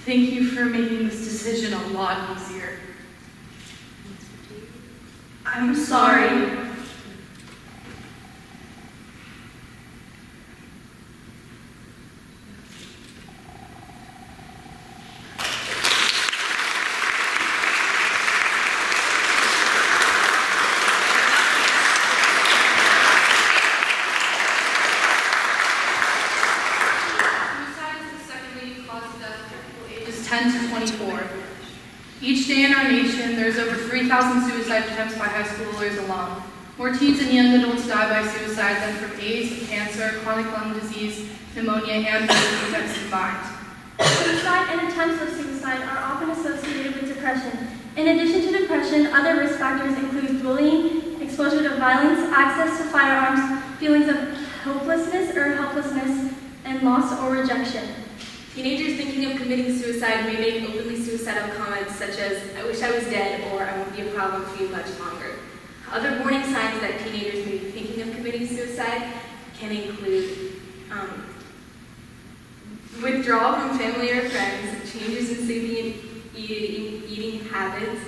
thank you for making this decision a lot easier. I'm sorry. Each day in our nation, there's over 3,000 suicide attempts by high schoolers alone. More teens and young adults die by suicide than from AIDS, cancer, chronic lung disease, pneumonia, and birth defects combined. Suicide and attempts of suicide are often associated with depression. In addition to depression, other risk factors include bullying, exposure to violence, access to firearms, feelings of hopelessness or helplessness, and loss or rejection. Teenagers thinking of committing suicide may make openly suicidal comments such as, "I wish I was dead," or "I won't be a problem for you much longer." Other warning signs that teenagers may be thinking of committing suicide can include withdrawal from family or friends, changes in sleeping and eating habits,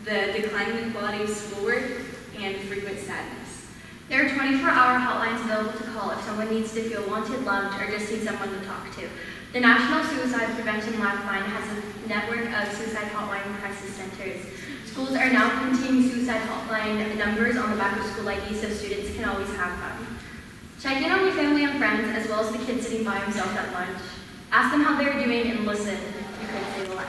the declining quality of schoolwork, and frequent sadness. There are 24-hour hotlines available to call if someone needs to feel wanted, loved, or just needs someone to talk to. The National Suicide Prevention Lifeline has a network of suicide hotline crisis centers. Schools are now continuing suicide hotline numbers on the back of school IDs so students can always have them. Check in on your family and friends as well as the kid sitting by himself at lunch. Ask them how they're doing and listen. You could save a life.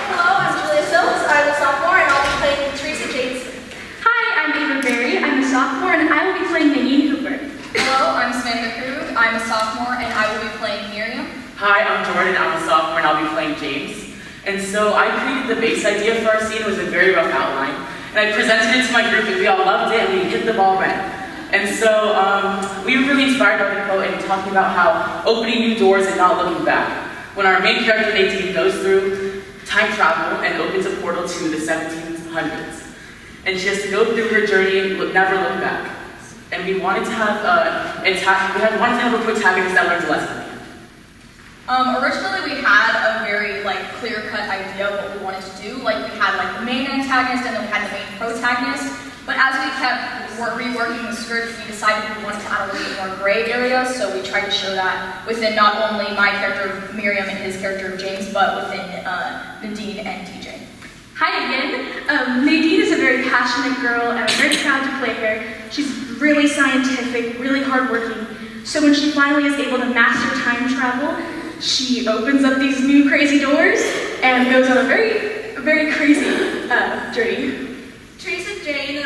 Hello, I'm Julia Sills. I'm a sophomore and I'll be playing Teresa Jameson. Hi, I'm Ava Berry. I'm a sophomore and I will be playing Nadine Cooper. Hello, I'm Samantha Krug. I'm a sophomore and I will be playing Miriam. Hi, I'm Jordan. I'm a sophomore and I'll be playing James. And so I created the base idea for our scene. It was a very rough outline. And I presented it to my group and we all loved it and we hit the ball right. And so we were really inspired by the quote and talking about how opening new doors and not looking back. When our main character Nadine goes through time travel and opens a portal to the 1700s. And she has to go through her journey and never look back. and we wanted to have wanted to have a protagonist that learns a lesson. Originally we had a very clear-cut idea of what we wanted to do. We had the main antagonist and then we had the main protagonist. But as we kept reworking the script, we decided we wanted to add a little bit more gray area, so we tried to show that within not only my character of Miriam and his character of James, but within Nadine and TJ. Hi again. Nadine is a very passionate girl, and I'm very proud to play her. She's really scientific, really hardworking. So when she finally is able to master time travel, she opens up these new crazy doors and goes on a very, very crazy journey. Teresa Jane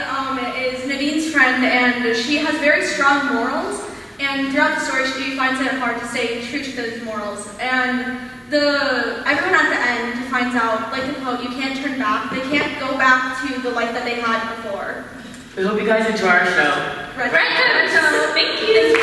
is Nadine's friend, and she has very strong morals. And throughout the story, she finds it hard to stay true to those morals. And everyone at the end finds out, like the quote, you can't turn back. They can't go back to the life that they had before. We hope you guys enjoy our show. Right. Thank you.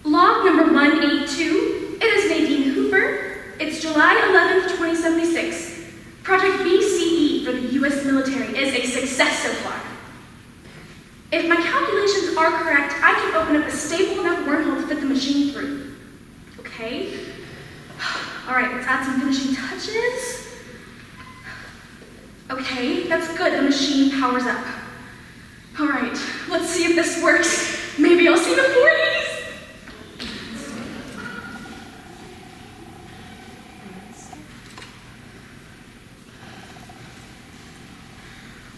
Log number 182, it is Nadine Hooper. It's July 11th, 2076. Project BCE for the U.S. military is a success so far. If my calculations are correct, I can open up a stable enough wormhole to fit the machine through. Okay. All right, let's add some finishing touches. Okay, that's good, the machine powers up. All right, let's see if this works. Maybe I'll see the 40s.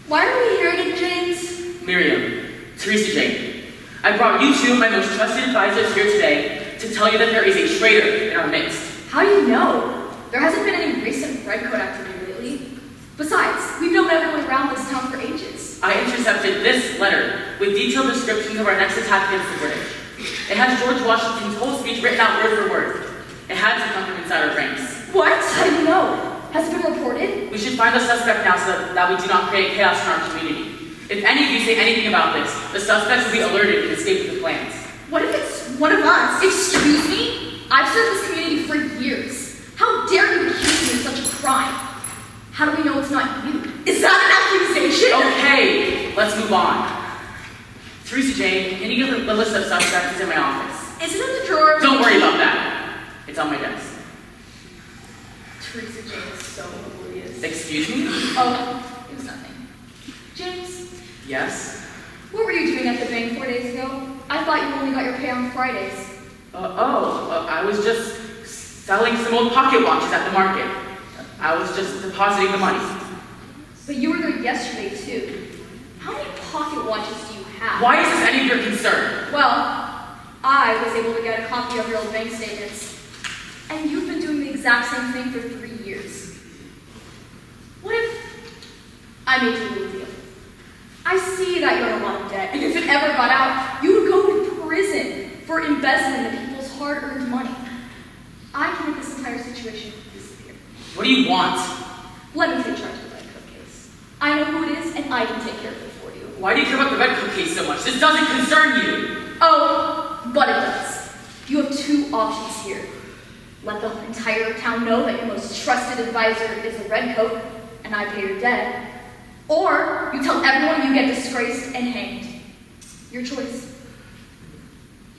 Why are we here again, James? Miriam, Teresa Jane, I brought you two of my most trusted advisors here today to tell you that there is a traitor in our midst. How do you know? There hasn't been any recent Red Coat activity lately. Besides, we've known everyone around this town for ages. I intercepted this letter with detailed descriptions of our next attack against the British. It has George Washington's whole speech written out word for word. It had to come from inside our ranks. What? How do you know? Has it been reported? We should find the suspect now so that we do not create chaos in our community. If any of you say anything about this, the suspects will be alerted and escape with the plans. What if it's one of us? Excuse me? I've served this community for years. How dare you accuse me of such a crime? How do we know it's not you? Is that an accusation? Okay, let's move on. Teresa Jane, can you get the list of suspects? It's in my office. Is it in the drawer? Don't worry about that. It's on my desk. Teresa Jane is so oblivious. Excuse me? Oh, it was nothing. James? Yes? What were you doing at the bank 4 days ago? I thought you only got your pay on Fridays. I was just selling some old pocket watches at the market. I was just depositing the money. But you were there yesterday, too. How many pocket watches do you have? Why is this any of your concern? Well, I was able to get a copy of your old bank statements. And you've been doing the exact same thing for 3 years. What if I made you a little deal? I see that you're in a lot of debt, and if it ever got out, you would go to prison for embezzling the people's hard-earned money. I can make this entire situation disappear. What do you want? Let me take charge of the Red Coat case. I know who it is, and I can take care of it for you. Why do you care about the Red Coat case so much? This doesn't concern you. Oh, but it does. You have two options here. Let the entire town know that your most trusted advisor is a Red Coat, and I pay your debt. Or you tell everyone you get disgraced and hanged. Your choice.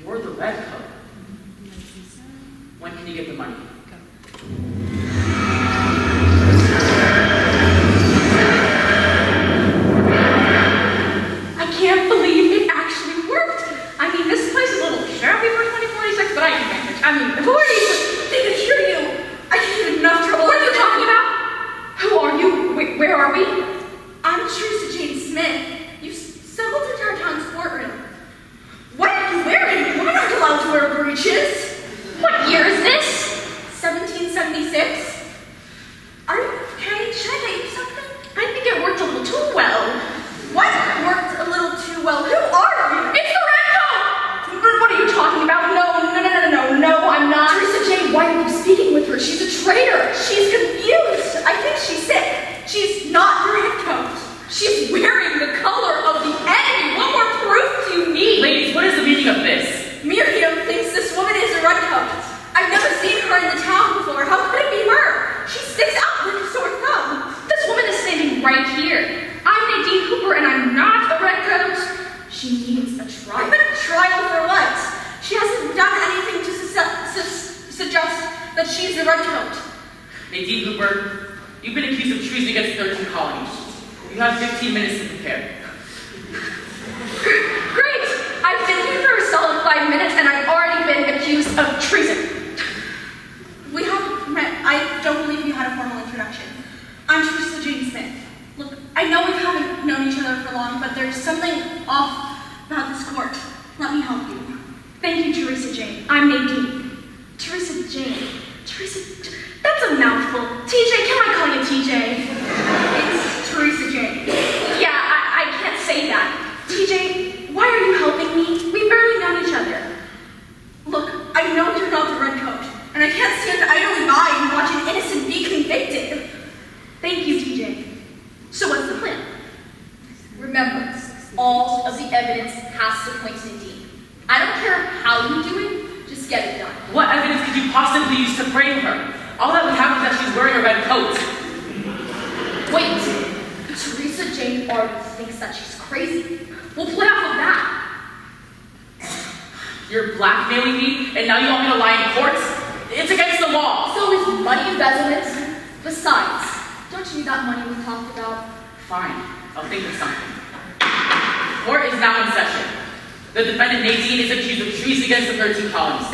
You're the Red Coat. When can you get the money? I can't believe it actually worked. I mean, this place is a little shabby for 2046, but I can manage. I mean, who are you? They can hear you. I can get enough trouble. What are you talking about? Who are you? Where are we? I'm Teresa Jane Smith. You stumbled into our town's courtroom. What are you wearing? Women aren't allowed to wear breeches. What year is this? 1776. Are you okay? Should I get you something? I think it worked a little too well. What worked a little too well? Who are you? It's the Red Coat! What are you talking about? No, I'm not. Teresa Jane, why are you speaking with her? She's a traitor. She's confused. I think she's sick. She's not the Red Coat. She's wearing the color of the enemy. What more proof do But she's the redcoat. Nadine Hooper, you've been accused of treason against 13 colonies. You have 15 minutes to prepare. Great! I've been here for a solid 5 minutes and I've already been accused of treason. We haven't met. I don't believe you had a formal introduction. I'm Teresa Jane Smith. Look, I know we haven't known each other for long, but there's something off about this court. Let me help you. Thank you, Teresa Jane. I'm Nadine. Teresa Jane. That's a mouthful. TJ, can I call you TJ? It's Teresa Jane. Yeah, I can't say that. TJ, why are you helping me? We've barely known each other. Look, I know you're not the redcoat, and I can't stand idly by and watch an innocent be convicted. Thank you, TJ. So what's the plan? Remember, all of the evidence has to point to Nadine. I don't care how you do it, just get it done. What evidence could you possibly use to frame her? All that we have is that she's wearing a red coat. Wait, Teresa Jane already thinks that she's crazy. We'll play off of that. You're blackmailing me, and now you want me to lie in court? It's against the law. So is money embezzlement. Besides, don't you need that money we talked about? Fine, I'll think of something. Court is now in session. The defendant Nadine is accused of treason against the 13 colonies.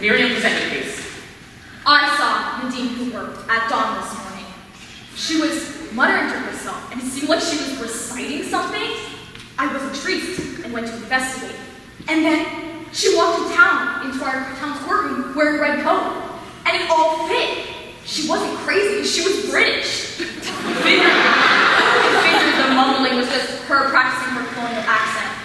Miriam, present your case. I saw Nadine Hooper at dawn this morning. She was muttering to herself, and it seemed like she was reciting something. I was intrigued and went to investigate. And then she walked into our town's courtroom wearing a red coat, and it all fit. She wasn't crazy, she was British. I figured the mumbling was just her practicing her colonial accent.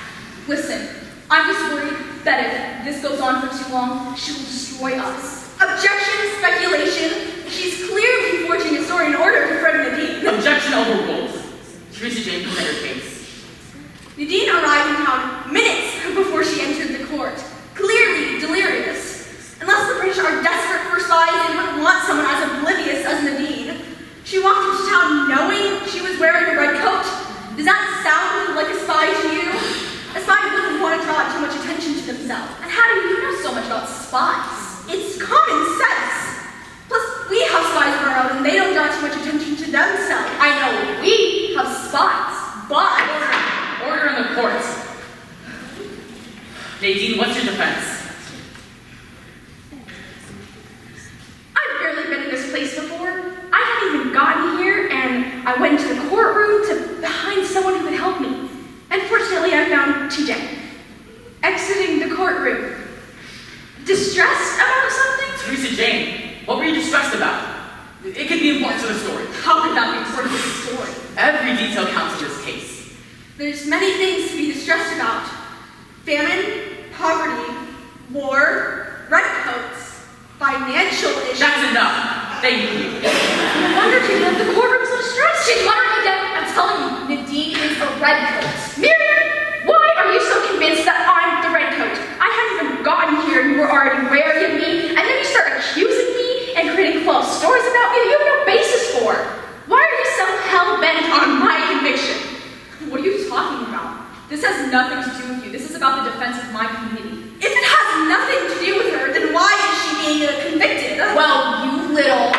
Listen, I'm just worried that if this goes on for too long, she will destroy us. Objection, speculation. She's clearly forging a story in order to frighten Nadine. Objection overruled. Teresa Jane, present your case. Nadine arrived in town minutes before she entered the court, clearly delirious. Unless the British are desperate for spies, they wouldn't want someone as oblivious as Nadine. She walked into town knowing she was wearing a red coat. Does that sound like a spy to you? A spy wouldn't want to draw too much attention to themselves. And how do you know so much about spies? It's common sense. Plus, we have spies of our own, and they don't draw too much attention to themselves. I know we have spies, but... Order in the court. Nadine, what's your defense? I've barely been in this place before. I hadn't even gotten here, and I went into the courtroom to find someone who would help me. And fortunately, I found TJ. Exiting the courtroom. Distressed about something? Teresa Jane, what were you distressed about? It could be important to the story. How could that be important to the story? Every detail counts in this case. There's many things to be distressed about. Famine, poverty, war, redcoats, financial issues. That's enough. Thank you. No wonder she left the courtroom so distressed. She's muttering to death. I'm telling you, Nadine is a redcoat. Miriam, why are you so convinced that I'm the redcoat? I hadn't even gotten here and you were already wary of me, and then you start accusing me and creating false stories about me that you have no basis for. Why are you so hell-bent on my conviction? What are you talking about? This has nothing to do with you. This is about the defense of my community. If it has nothing to do with her, then why is she being convicted? Well, you little...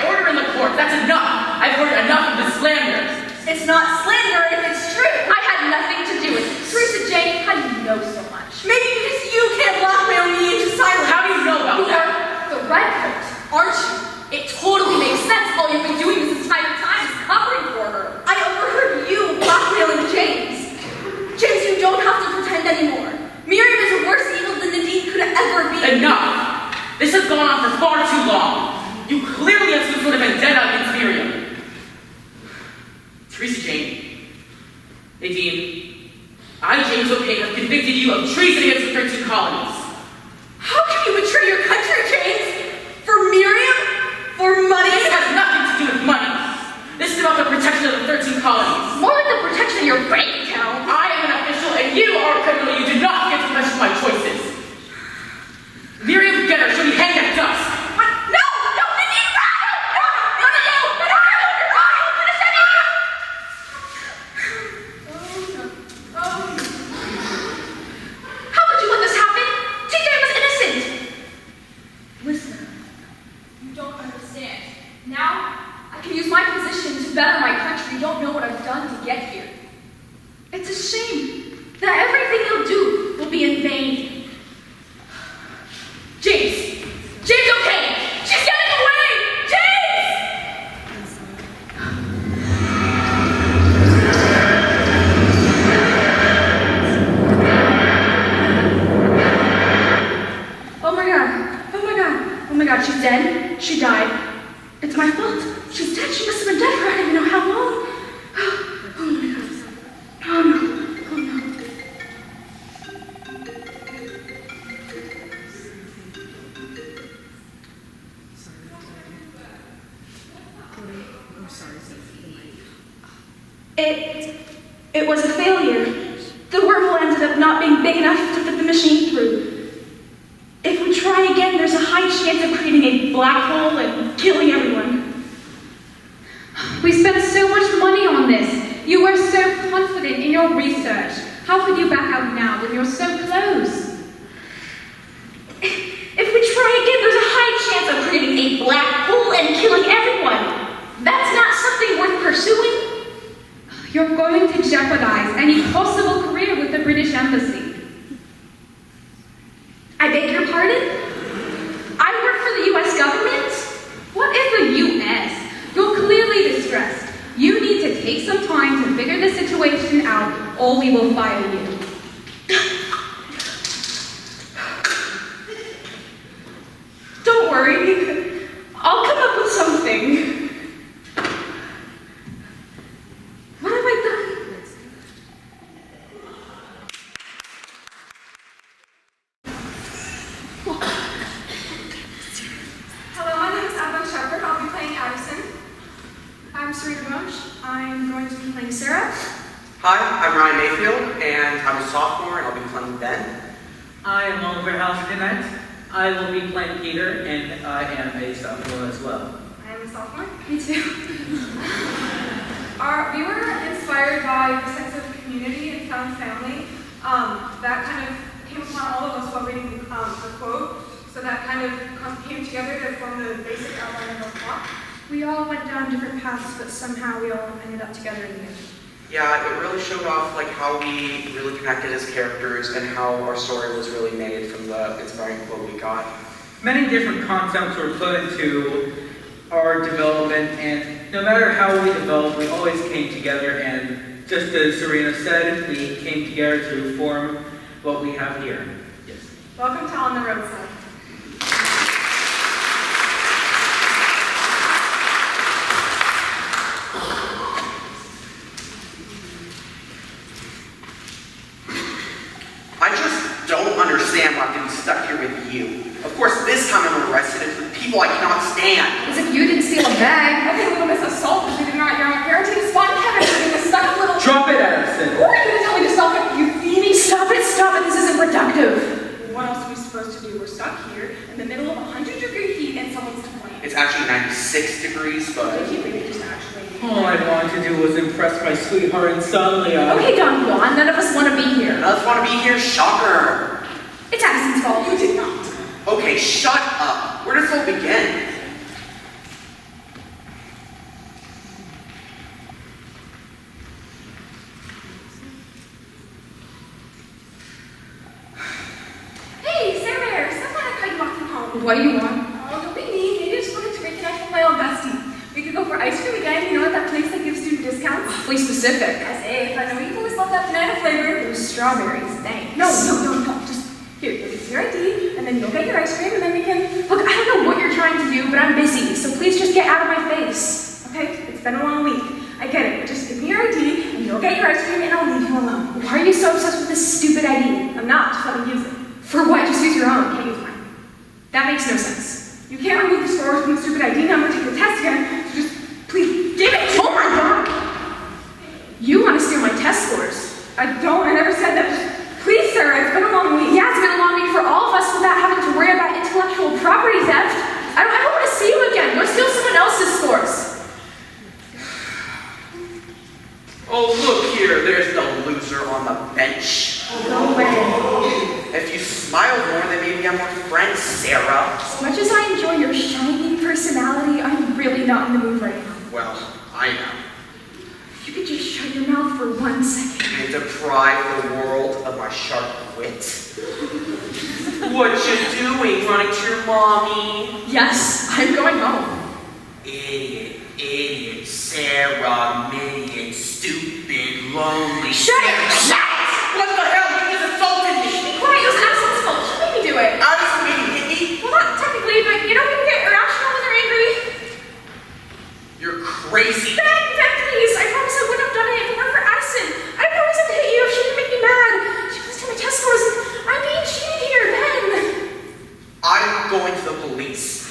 Order in the court. That's enough. I've heard enough of this slander. It's not slander if it's true. I had nothing to do with it. Teresa Jane, how do you know so much? Maybe because you can't blackmail me into silence. How do you know about that? You're the redcoat, aren't you? It totally makes sense. All you've been doing this entire time is covering for her. I overheard you blackmailing James. James, you don't have to pretend anymore. Miriam is a worse evil than Nadine could ever be. Enough. This has gone on for far too long. You clearly have some sort of vendetta against Miriam. Teresa Jane. Nadine, I, James O'Kane, have convicted you of treason against the 13 colonies. How can you betray your country, James? For Miriam? For money? This has nothing to do with money. This is about the protection of the 13 colonies. More like the protection of your bank account. I am an official and you are a criminal. You do not get to question my choices. Miriam Getter should be hanged at dusk. No! No, Nadine! How could you let this happen? don't understand. Now, I can use my position to better my country. You don't know what I've done to get here. It's a shame that everything you'll do will be in vain. James! James, okay! She's getting away! James! Oh my god. Oh my god. Oh my god, she's dead. She died. It's my fault. She's dead. She must have been dead for I don't even know how long. Oh my god. Oh no. Oh no. It was a failure. The wormhole ended up not being big enough to fit the machine through. If we try again, there's a high chance of creating a black hole and killing everyone. We spent so much money on this. You were so confident in your research. How could you back out now when you're so close? If we try again, there's a high chance of creating a black hole and killing everyone. That's not something worth pursuing. You're going to jeopardize any possible career with the British Embassy. I beg your pardon? I work for the U.S. government? What is the U.S.? You're clearly distressed. You need to take some time to figure the situation out, or we will fire you. Don't worry. I'll come up with something. What have I done? Hello, my name is Evan Shepard. I'll be playing Addison. I'm Sarita Bunch. I'm going to be playing Sarah. Hi, I'm Ryan Mayfield, and I'm a sophomore, and I'll be playing Ben. I am Oliver Halstead. I will be playing Peter, and I am a sophomore as well. I am a sophomore. Me too. We were inspired by the sense of community and found family. That kind of came upon all of us while reading the quote. So that kind of came together to form the basic outline of our plot. We all went down different paths, but somehow we all ended up together in the end. Yeah, it really showed off like how we really connected as characters and how our story was really made from the inspiring quote we got. Many different concepts were put into our development, and no matter how we developed, we always came together, and just as Serena said, we came together to form what we have here. Yes. Welcome to On the Roadside. I just don't understand why I'm getting stuck here with you. Of course, this time I'm arrested. It's with people I cannot stand. As if you didn't steal a bag. Okay, little Miss Assault, if you did not, you're not guaranteed to spot Kevin for being a stuck little... Drop it, Addison! Who are you going to tell me to stop it, you thieving? Stop it, this isn't productive. What else are we supposed to do? We're stuck here in the middle of 100-degree heat and someone's to blame. It's actually 96 degrees, but... All I wanted to do was impress my sweetheart and son, Leon. Okay, Don Juan, none of us want to be here. None of us want to be here, shocker. It's Addison's fault. You did not. Okay, shut up. Where does it all begin? Hey, Sarah Bear, someone I cut you off from home. What do you want? Oh, don't be mean. Maybe I just wanted to reconnect with my old bestie. We could go for ice cream again, you know, at that place that gives student discounts. Awfully specific. As if I know you always love that banana flavor. Those strawberries, thanks. No. Just here, you'll get your ID, and then you'll get your ice cream, and then we can... Look, I don't know what you're trying to do, but I'm busy, so please just get out of my face. Okay, it's been a long week. I get it, but just give me your ID, and you'll get your ice cream, and I'll leave you alone. Why are you so obsessed with this stupid ID? I'm not, just let me use it. For what? Just use your own. Can't use mine. That makes no sense. You can't remove the scores from the stupid ID number, take the test again, so just please give it. Oh my god! You want to steal my test scores. I don't, I never said that. Just, please, sir, it's been a long week. Yeah, it's been a long week for all of us without having to worry about intellectual property theft. I don't want to see you again. Go steal someone else's scores. Oh, look here. There's the loser on the bench. No way. If you smiled more, then maybe I'm more friends, Sarah. As much as I enjoy your your shiny personality, I'm really not in the mood right now. Well, I am. You could just shut your mouth for 1 second. And deprive the world of my sharp wit. What you doing, running to your mommy? Yes, I'm going home. Idiot, Sarah, minion, stupid, lonely. Shut it! Shut it! What the hell? You just insulted me! Be quiet, it was Addison's fault. She made me do it. Addison made you hit me? Well, not technically, but you know people get irrational when they're angry. You're crazy. Ben, please. I promise I wouldn't have done it if it weren't for Addison. I have no reason to hit you if she didn't make me mad. She listened to my test scores and I'm being cheated here, Ben. I'm going to the police.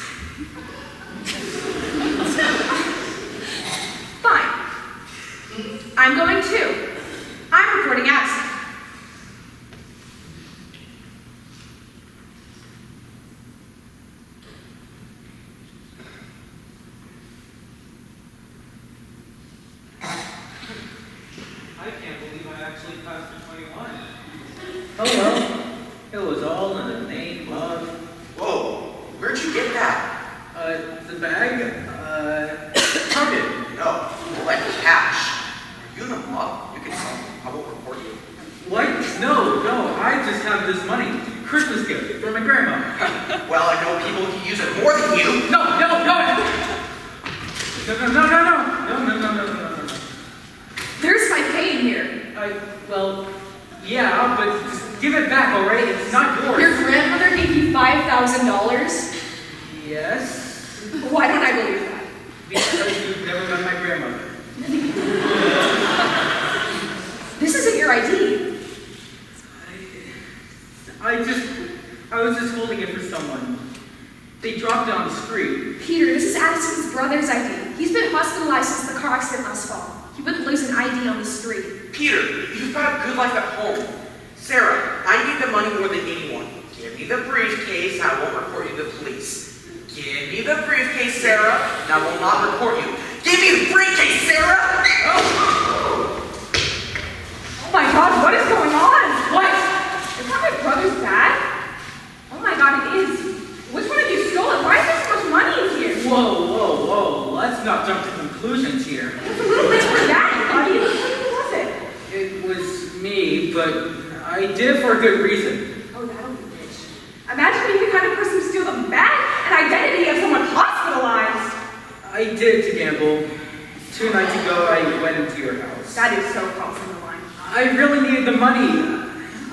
Fine. I'm going too. I'm reporting Addison. I can't believe I actually passed for 21. Oh well, it was all in the name of... Whoa, where'd you get that? The bag? How did you know? Like cash. Are you in the mob? You can tell me. I won't report you. What? No, I just have this money. Christmas gift for my grandma. Well, I know people who can use it more than you. No. There's my pay in here. Well, yeah, but just give it back, all right? It's not yours. Your grandmother gave you $5,000? Yes? Why don't I believe that? Because you've never met my grandmother. This isn't your ID. I was just holding it for someone. They dropped it on the street. Peter, this is Addison's brother's ID. He's been hospitalized since the car accident last fall. He wouldn't lose an ID on the street. Peter, you've got a good life at home. Sarah, I need the money more than anyone. Give me the briefcase, and I won't report you to the police. Give me the briefcase, Sarah, and I will not report you. Give me the briefcase, Sarah! Oh my God, what is going on? What? Is that my brother's bag? Oh my God, it is. Which one of you stole it? Why is there so much money in here? Whoa. Let's not jump to conclusions here. It's a little late for that, buddy. Who was it? It was me, but I did it for a good reason. Oh, that'll be rich. Imagine being the kind of person who steals a bag and identity of someone hospitalized. I did to gamble. 2 nights ago, I went into your house. That is so crossing the line. I really needed the money.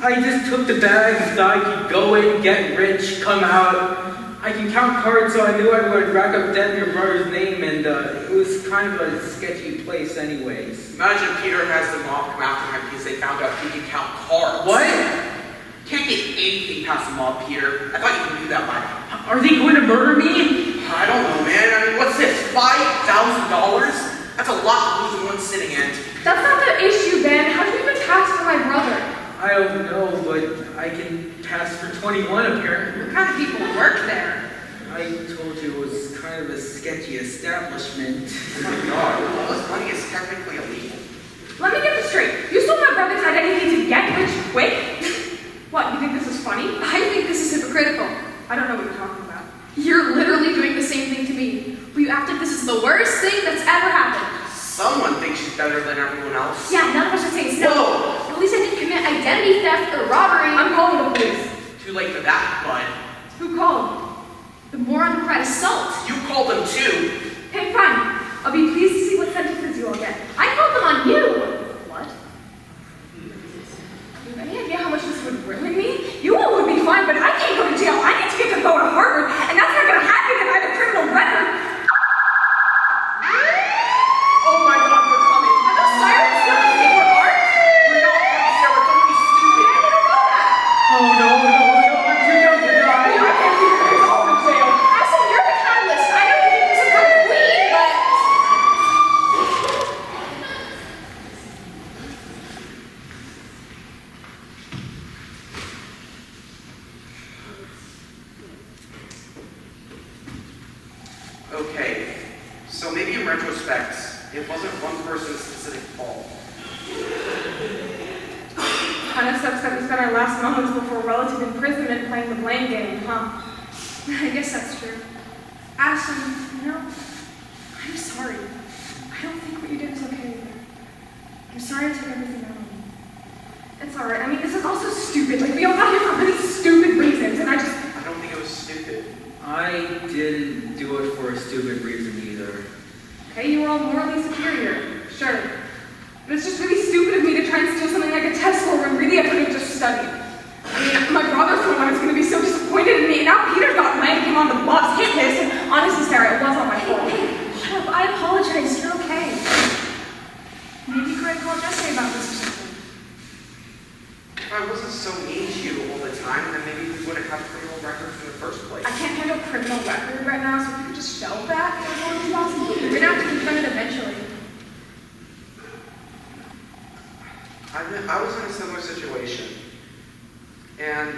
I just took the bag and thought I could go in, get rich, come out. I can count cards, so I knew I would rack up debt in your brother's name, and it was kind of a sketchy place anyways. Imagine Peter has the mob come after him because they found out he can count cards. What? Can't get anything past the mob, Peter. I thought you could do that by now. Are they going to murder me? I don't know, man. I mean, what's this, $5,000? That's a lot to lose in one sitting, and... That's not the issue, Ben. How do you even tax for my brother? I don't know, but I can pass for 21 apparently. What kind of people work there? I told you it was kind of a sketchy establishment. Oh my God, all this money is technically illegal. Let me get this straight. You stole my brother's identity to get rich quick? What, you think this is funny? I think this is hypocritical. I don't know what you're talking about. You're literally doing the same thing to me. Where you act like this is the worst thing that's ever happened. Someone thinks she's better than everyone else. Yeah, none of us are saying no. Whoa! At least I didn't commit identity theft or robbery. I'm calling the police. Too late for that, bud. Who called? The moron who cried assault. You called them too. Okay, fine. I'll be pleased to see what sentences you all get. I called them on you. What? Do you have any idea how much this would ruin me? You all would be fine, but I can't go to jail. I need to get to go to Harvard, and that's not going to happen if I have a criminal record. Oh my God, we're coming. Are those sirens still in paper art? We're not, Sarah, don't be stupid. I didn't know that. Oh no, I'm too young to die. I can't see this all in jail. Addison, you're the catalyst. I know you think this is kind of weak, but... Okay, so maybe in retrospect, it wasn't one person's specific fault. Kind of sucks that we spent our last moments before relative imprisonment playing the blame game, huh? I guess that's true. Addison, you know, I'm sorry. I don't think what you did was okay either. I'm sorry I took everything out on you. It's alright. I mean, this is also stupid. Like, we all got here for really stupid reasons, and I don't think it was stupid. I didn't do it for a stupid reason either. Okay, you were all morally superior. Sure. But it's just really stupid of me to try and steal something like a test score when really I could have just studied. I mean, my brother's the one who's going to be so disappointed in me, and now Peter got mad and came on the bus. He's pissed, and honestly, Sarah, it was not my fault. Hey, shut up. I apologize. You're okay. Maybe you could call Jesse about this or something. If I wasn't so mean to you all the time, then maybe we wouldn't have criminal records in the first place. I can't handle criminal record right now, so if you could just shelve that, it would be possible. You're going to have to confront it eventually. I was in a similar situation. And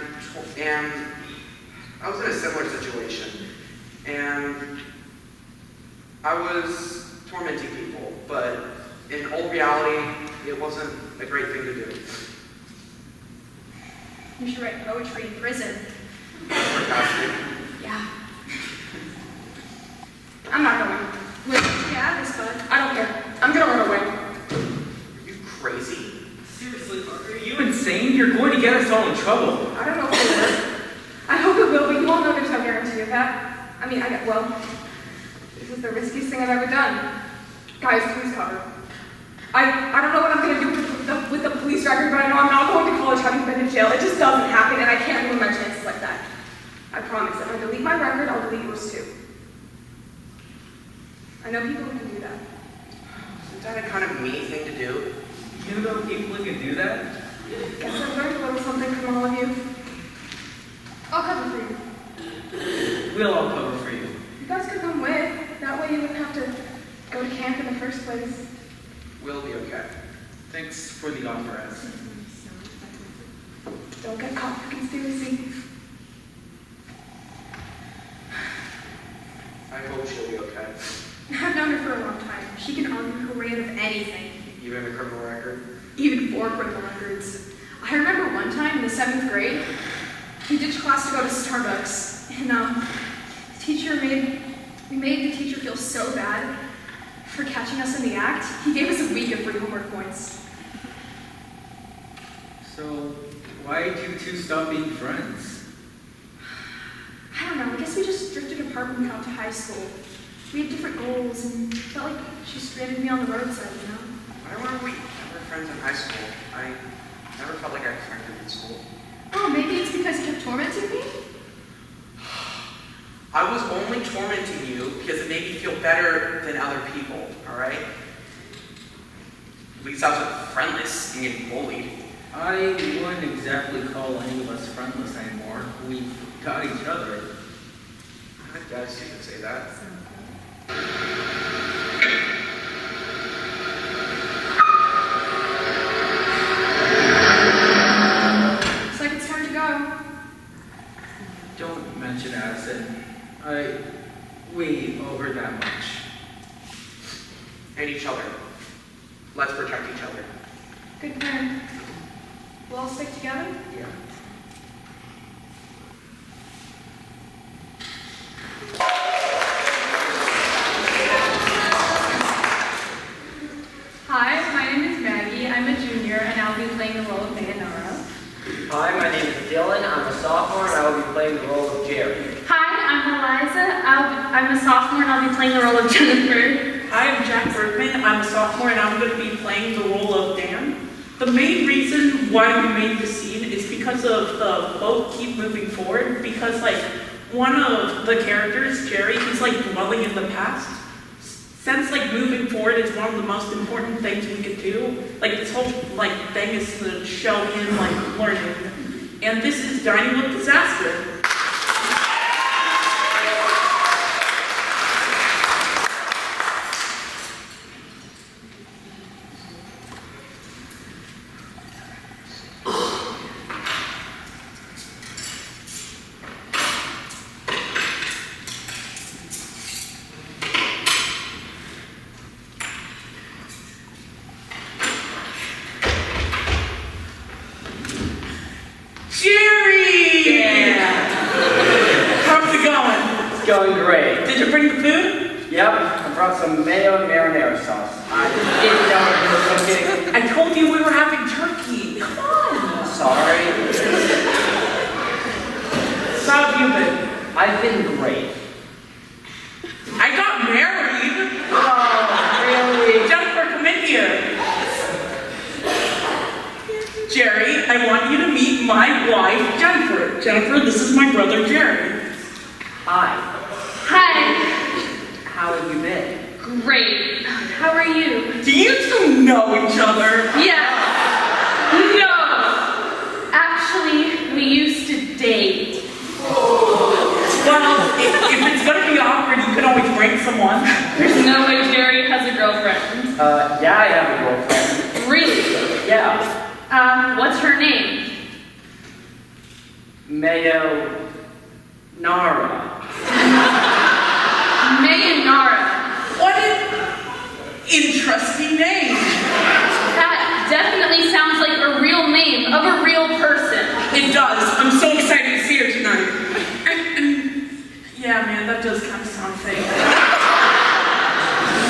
I was in a similar situation. And I was tormenting people, but in all reality, it wasn't a great thing to do. You should write poetry in prison. Sarcastic. Yeah. I'm not going. Wait, yeah, this bud. I don't care. I'm going to run away. Are you crazy? Seriously, are you insane? You're going to get us all in trouble. I don't know if it will work. I hope it will, but you all know there's no guarantee of that. I mean, this is the riskiest thing I've ever done. Guys, please cover. I don't know what I'm going to do with the police record, but I know I'm not going to college having been in jail. It just doesn't happen, and I can't ruin my chances like that. I promise. If I delete my record, I'll delete yours too. I know people who can do that. Isn't that a kind of mean thing to do? You know people who can do that? Guess I've learned a little something from all of you. I'll cover for you. We'll all cover for you. You guys could come with. That way you wouldn't have to go to camp in the first place. We'll be okay. Thanks for the offer, Addison. Don't get caught for conspiracy. I hope she'll be okay. I've known her for a long time. She can argue her way out of anything. Even a criminal record? Even 4 criminal records. I remember one time in the 7th grade, we ditched class to go to Starbucks, and we made the teacher feel so bad for catching us in the act. He gave us a week of free homework points. So, why did you two stop being friends? I don't know, I guess we just drifted apart when we got to high school. We had different goals, and felt like she stranded me on the roadside, you know? Why were we never friends in high school? I never felt like I was friends in school. Oh, maybe it's because you kept tormenting me? I was only tormenting you because it made me feel better than other people, alright? At least I wasn't friendless and getting bullied. I wouldn't exactly call any of us friendless anymore. We've got each other. I guess you could say that. Looks like it's time to go. Don't mention Addison. We owe her that much. And each other. Let's protect each other. Good plan. We'll all stick together? Yeah. Hi, my name is Maggie. I'm a junior, and I'll be playing the role of Dayanara. Hi, my name is Dylan. I'm a sophomore, and I will be playing the role of Jerry. Hi, I'm Eliza. I'm a sophomore, and I'll be playing the role of Jennifer. Hi, I'm Jack Bergman. I'm a sophomore, and I'm going to be playing the role of Dan. The main reason why we made this scene is because of the boat keep moving forward, because one of the characters, Jerry, he's dwelling in the past. Since moving forward is one of the most important things we could do, this whole thing is to show him learning. And this is Dining with Disaster. Jerry! Yeah! Did you bring the food? Yep, I brought some mayo and marinara sauce. I didn't know you were cooking. I told you we were having turkey. Come on. Sorry. So how have you been? I've been great. I got married. Oh, really? Jennifer, come in here. Jerry, I want you to meet my wife, Jennifer. Jennifer, this is my brother, Jerry. Hi. Hi. How have you been? Great. How are you? Do you two know each other? Yes. No. Actually, we used to date. Well, if it's gonna be awkward, you can always bring someone. There's no way Jerry has a girlfriend. Yeah, I have a girlfriend. Really? Yeah. What's her name? Mayo Nara. Mayanara. What an interesting name. That definitely sounds like a real name of a real person. It does. I'm so excited to see her tonight. Yeah, man, that does kind of sound fake.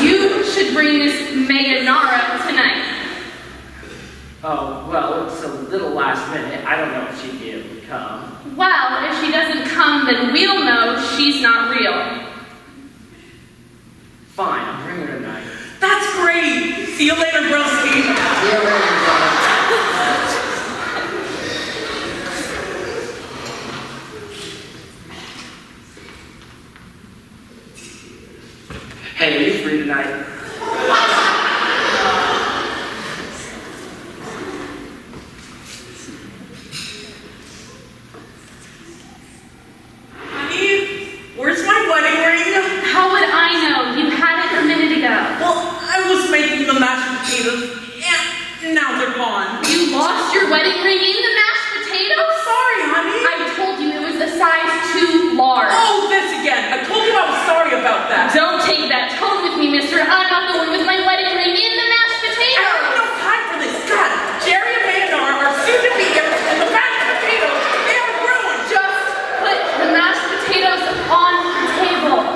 You should bring Miss Mayanara tonight. Oh, well, it's a little last minute. I don't know if she'd be able to come. Well, if she doesn't come, then we'll know she's not real. Fine, I'll bring her tonight. That's great. See you later, broski. See you later, brother. Hey, are you free tonight? Where's my wedding ring? How would I know? You had it a minute ago. Well, I was making the mashed potatoes, and now they're gone. You lost your wedding ring in the mashed potatoes? Sorry, honey. I told you it was a size too large. Oh, this again. I told you I was sorry about that. Don't take that tone with me, mister. I'm not the one with my wedding ring in the mashed I potatoes. have no time for this. God, Jerry and Maynard are soon to be here, and the mashed potatoes, they are ruined. Just put the mashed potatoes on the table.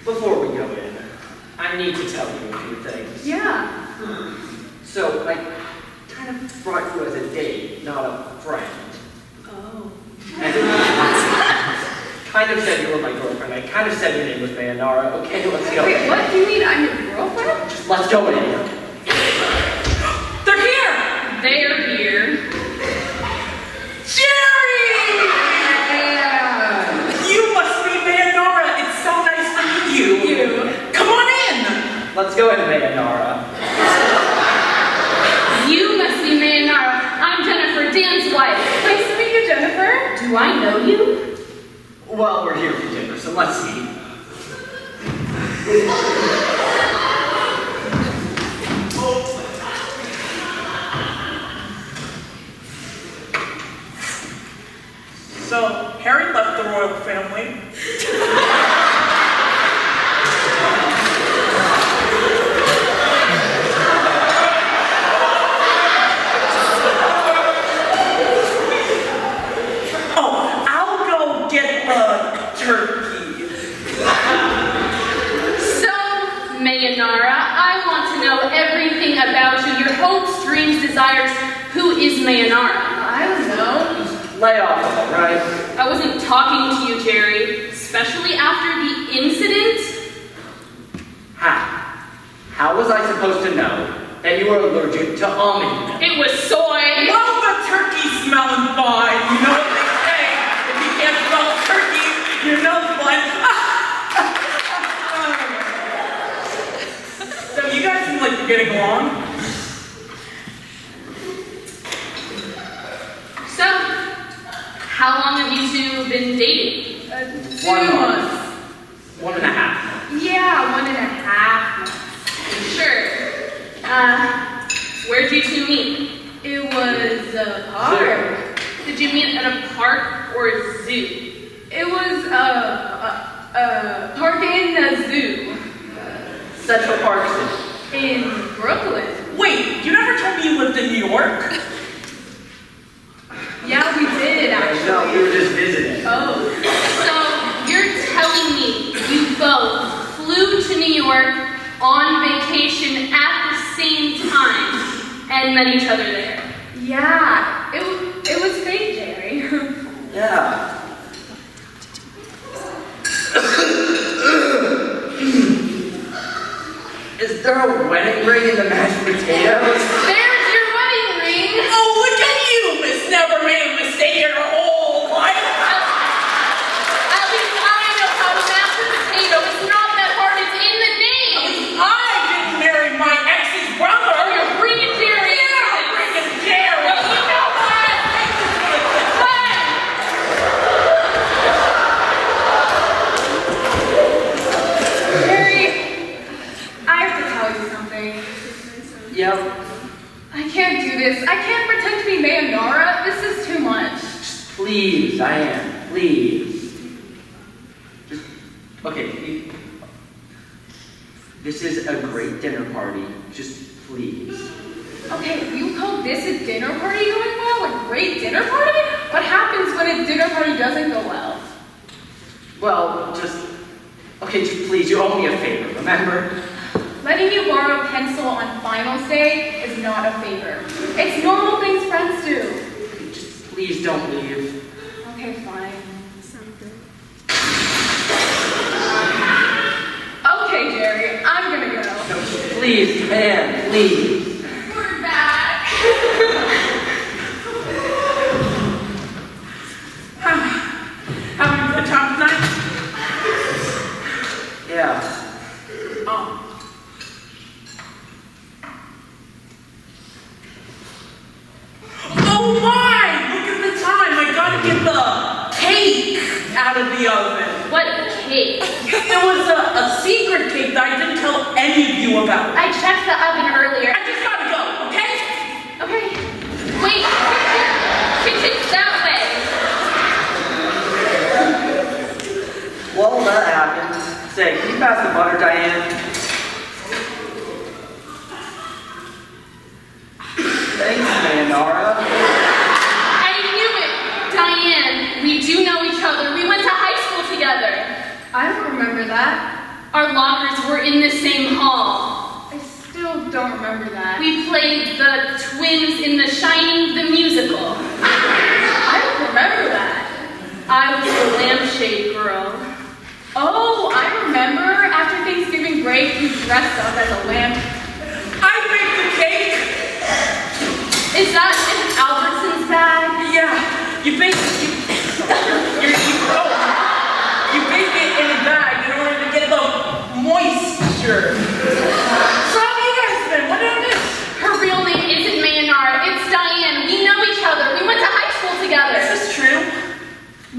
Before we go in, I need to tell you a few things. Yeah. So, I kind of brought you as a date, not a friend. Oh. And kind of said you were my girlfriend. I kind of said your name was Mayanara. Okay, let's go. Wait, what? Do you mean I'm your girlfriend? Just let's go in. They're here. They're here. Jerry! You must be Mayanara. It's so nice to meet you. Come on in. Let's go in, Mayanara. You must be Mayanara. I'm Jennifer, Dan's wife. Nice to meet you, Jennifer. Do I know you? Well, we're here for dinner, so let's see. So, Harry left the royal family. Oh, I'll go get the turkey. So, Mayanara, I want to know everything about you, your hopes, dreams, desires. Who is Mayanara? I don't know. Lay off of it, right? I wasn't talking to you, Jerry, especially after the incident. How was I supposed to know that you were allergic to almond milk? It was soy. Well, the turkey's smelling fine. You know what they say? If you can't smell turkey, your nose blind. So you guys seem like you're getting along. So, how long have you two been dating? 1 month. 1.5 months. Yeah, 1.5 months. Sure. Where'd you two meet? It was a park. Did you mean at a park or a zoo? It was a park in a zoo. Central Park City. In Brooklyn. Wait, you never told me you lived in New York? Yeah, we did actually. No, we were just visiting. Oh. So you're telling me you both flew to New York on vacation at the same time and met each other there? Yeah, it was fake, Jerry. Yeah. Is there a wedding ring in the mashed potatoes? There's your wedding ring! Oh, look at you, Miss Never made a mistake in her whole life. At least I know how to mash a potato. It's not that hard. It's in the name. I didn't marry my ex's brother. Oh, you're bringing Jerry. Yeah, bringing Jerry. Well, you know what? Fine. Jerry, I have to tell you something. Yep. I can't do this. I can't pretend to be Mayonara. This is too much. Please, Diane, please. Just, okay, this is a great dinner party. Just please. Okay, you call this a dinner party going well? A great dinner party? What happens when a dinner party doesn't go well? Well, okay, just please, you owe me a favor, remember? Letting you borrow a pencil on finals day is not a favor. It's normal things friends do. Just please don't leave. Okay, fine. Okay, Jerry, I'm gonna go. No, please, man, please. We're back. Having a good time tonight? Yeah. Oh my! Look at the time. I gotta get the cake out of the oven. What cake? It was a secret cake that I didn't tell any of you about. I checked the oven earlier. I just gotta go, okay? Okay. Wait. Kitchen's that way. Well, that happened. Say, can you pass the butter, Diane? Thanks, Mayonara. I knew it. Diane, we do know each other. We went to high school together. I don't remember that. Our lockers were in the same hall. I still don't remember that. We played the twins in The Shining, the musical. I don't remember that. I was the lampshade girl. Oh, I remember. After Thanksgiving break, you dressed up as a lamp. I baked the cake. Is that in Albertson's bag? Yeah, you bake it. You bake it in a bag in order to get the moisture. So how have you guys been? What did I miss? Her real name isn't Mayonara. It's Diane. We know each other. We went to high school together. Is this true?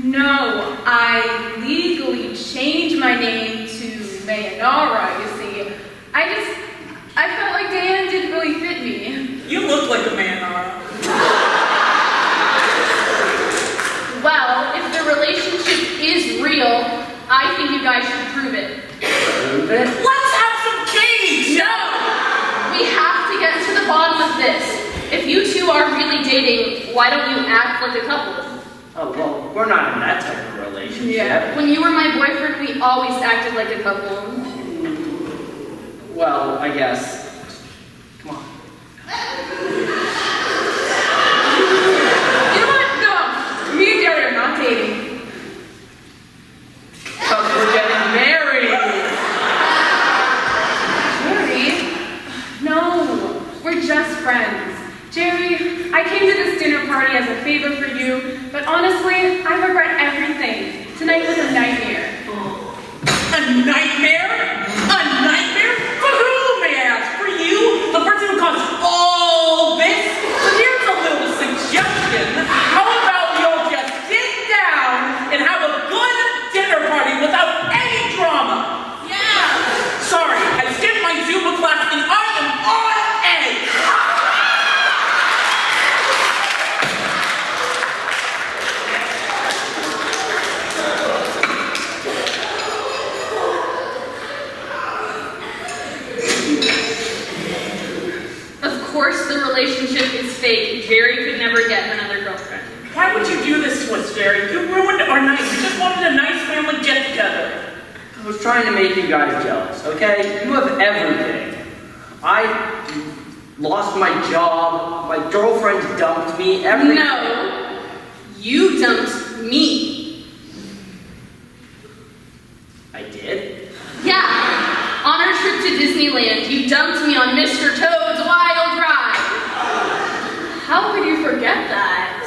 No, I legally changed my name to Mayonara, you see. I felt like Diane didn't really fit me. You look like a Mayonara. Well, if the relationship is real, I think you guys should prove it. Prove it? Let's have some cake! No! We have to get to the bottom of this. If you two are really dating, why don't you act like a couple? Oh, well, we're not in that type of relationship. Yeah. When you were my boyfriend, we always acted like a couple. Well, I guess. Come on. You know what? No, me and Jerry are not dating. Because we're getting married. Jerry? No, we're just friends. Jerry, I came to this dinner party as a favor for you, but honestly, I regret everything. Tonight was a nightmare. A nightmare? A nightmare? For who, may I ask? For you? The person who caused all this? So here's a little suggestion. How about you'll just sit down and have a good dinner party without any drama? Yeah! Sorry, I skipped my Zumba class and I am on edge. Why would you do this to us, Jerry? You ruined our night. We just wanted a nice family get-together. I was trying to make you guys jealous, okay? You have everything. I lost my job, my girlfriend dumped me, everything. No, you dumped me. I did? Yeah, on our trip to Disneyland, you dumped me on Mr. Toad's Wild Ride. How could you forget that?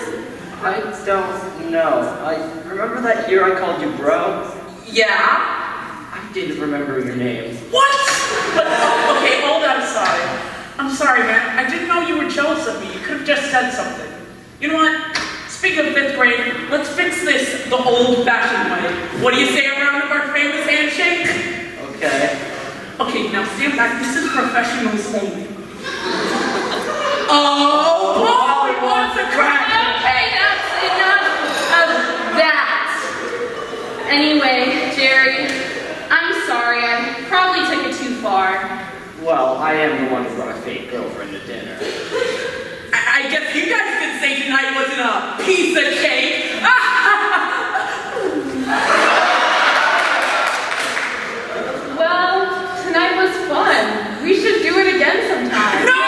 I don't know. I remember that year I called you bro? Yeah? I didn't remember your name. What? But, okay, hold on, I'm sorry, man. I didn't know you were jealous of me. You could have just said something. You know what? Speaking of 5th grade, let's fix this the old-fashioned way. What do you say, a round of our famous handshake? Okay. Okay, now stand back. This is professionals only. Oh, Polly wants a crack. Okay, that's enough of that. Anyway, Jerry, I'm sorry. I probably took it too far. Well, I am the one who brought a fake girlfriend to dinner. I guess you guys could say tonight wasn't a piece of cake. Well, tonight was fun. We should do it again sometime. No!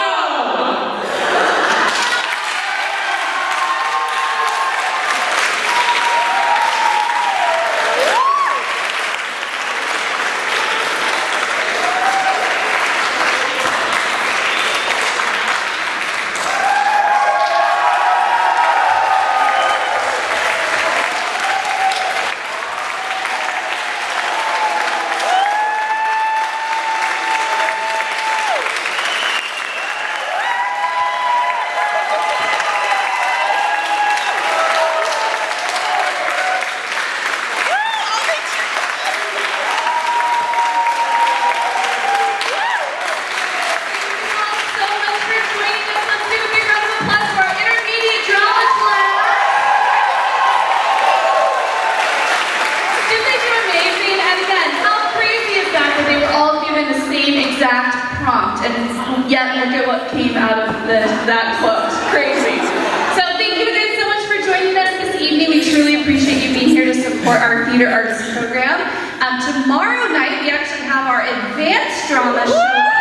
Yet look at what came out of that quote. Crazy. So thank you again so much for joining us this evening. We truly appreciate you being here to support our theater arts program. Tomorrow night we actually have our advanced drama show.